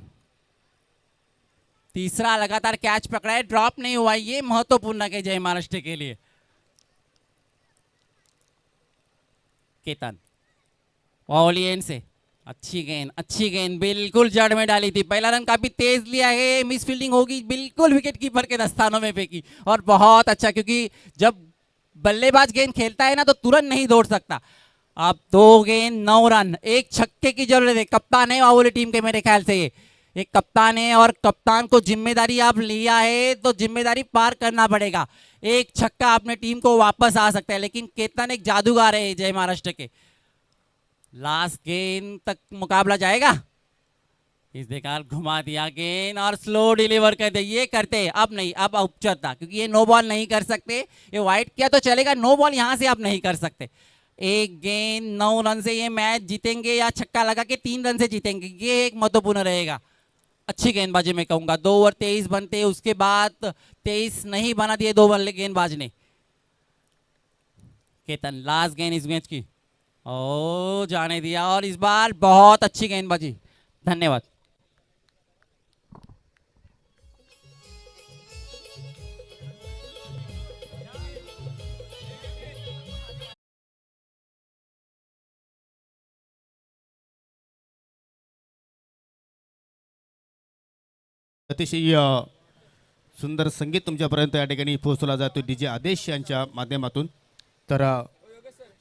तीसरा लगातार कैच पकड़ा है, ड्रॉप नहीं हुआ, ये महत्वपूर्ण है जय महाराष्ट्र के लिए। केतन वाओलियन से अच्छी गेंद बिल्कुल जड़ में डाली थी। पहला रन काफी तेज लिया है, मिस फील्डिंग होगी, बिल्कुल विकेट कीपर के दस्तानों में फेंकी, और बहुत अच्छा, क्योंकि जब बल्लेबाज गेंद खेलता है ना तो तुरंत नहीं दौड़ सकता। अब 2 गेंद 9 रन, एक छक्के की जरूरत है। कप्तान है बाहुबली टीम के मेरे ख्याल से, ये एक कप्तान है और कप्तान को जिम्मेदारी आप लिया है तो जिम्मेदारी पार करना पड़ेगा। एक छक्का अपने टीम को वापस आ सकता है, लेकिन केतन एक जादूगर है जय महाराष्ट्र के। लास्ट गेंद तक मुकाबला जाएगा, इस बेकार घुमा दिया गेंद और स्लो डिलीवर कर दिया। ये करते हैं अब नहीं, अब उपचता, क्योंकि ये नो बॉल नहीं कर सकते, ये वाइड किया तो चलेगा, नो बॉल यहां से आप नहीं कर सकते। 1 गेंद 9 रन से ये मैच जीतेंगे या छक्का लगा के 3 रन से जीतेंगे, ये एक महत्वपूर्ण रहेगा। अच्छी गेंदबाजी मैं कहूंगा, 2 ओवर 23 बनते, उसके बाद 23 नहीं बना दिए 2 बल्ले गेंदबाज ने। केतन लास्ट गेंद इस मैच की, ओ जाने दिया, और इस बार बहुत अच्छी गेंदबाजी। धन्यवाद।
अतिशय सुंदर संगीत तुमच्यापर्यंत या ठिकाणी पोहोचवला जातो DJ आदेश यांच्या माध्यमातून। तर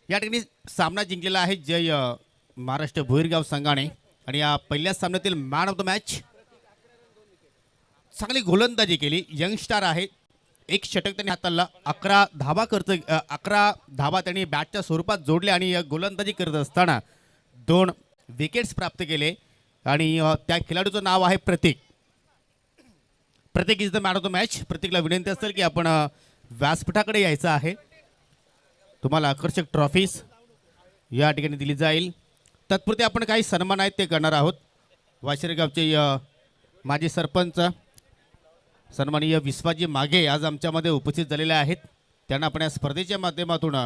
या ठिकाणी सामना जिंकलेला आहे जय महाराष्ट्र भोईरगाव संघाने, आणि या पहिल्या सामन्यातील मॅन ऑफ द मॅच चांगली गोलंदाजी केली, यंगस्टार आहे। एक षटक त्यांनी हाताळला, 11 धावा करत 11 धावा त्यांनी बॅटच्या स्वरूपात जोडले आणि गोलंदाजी करत असताना 2 विकेट्स प्राप्त केले, आणि त्या खेळाडूचं नाव आहे Prateek. Prateek is the man of the match. प्रतीकला विनंती असेल की आपण व्यासपीठाकडे यायचं आहे, तुम्हाला आकर्षक ट्रॉफीज या ठिकाणी दिली जाईल। तत्पुरते आपण काही सन्मान आहेत ते करणार आहोत। वाशिरगावचे माजी सरपंच सन्माननीय विश्वाजी मागे आज आमच्यामध्ये उपस्थित झालेले आहेत, त्यांना आपण या स्पर्धेच्या माध्यमातून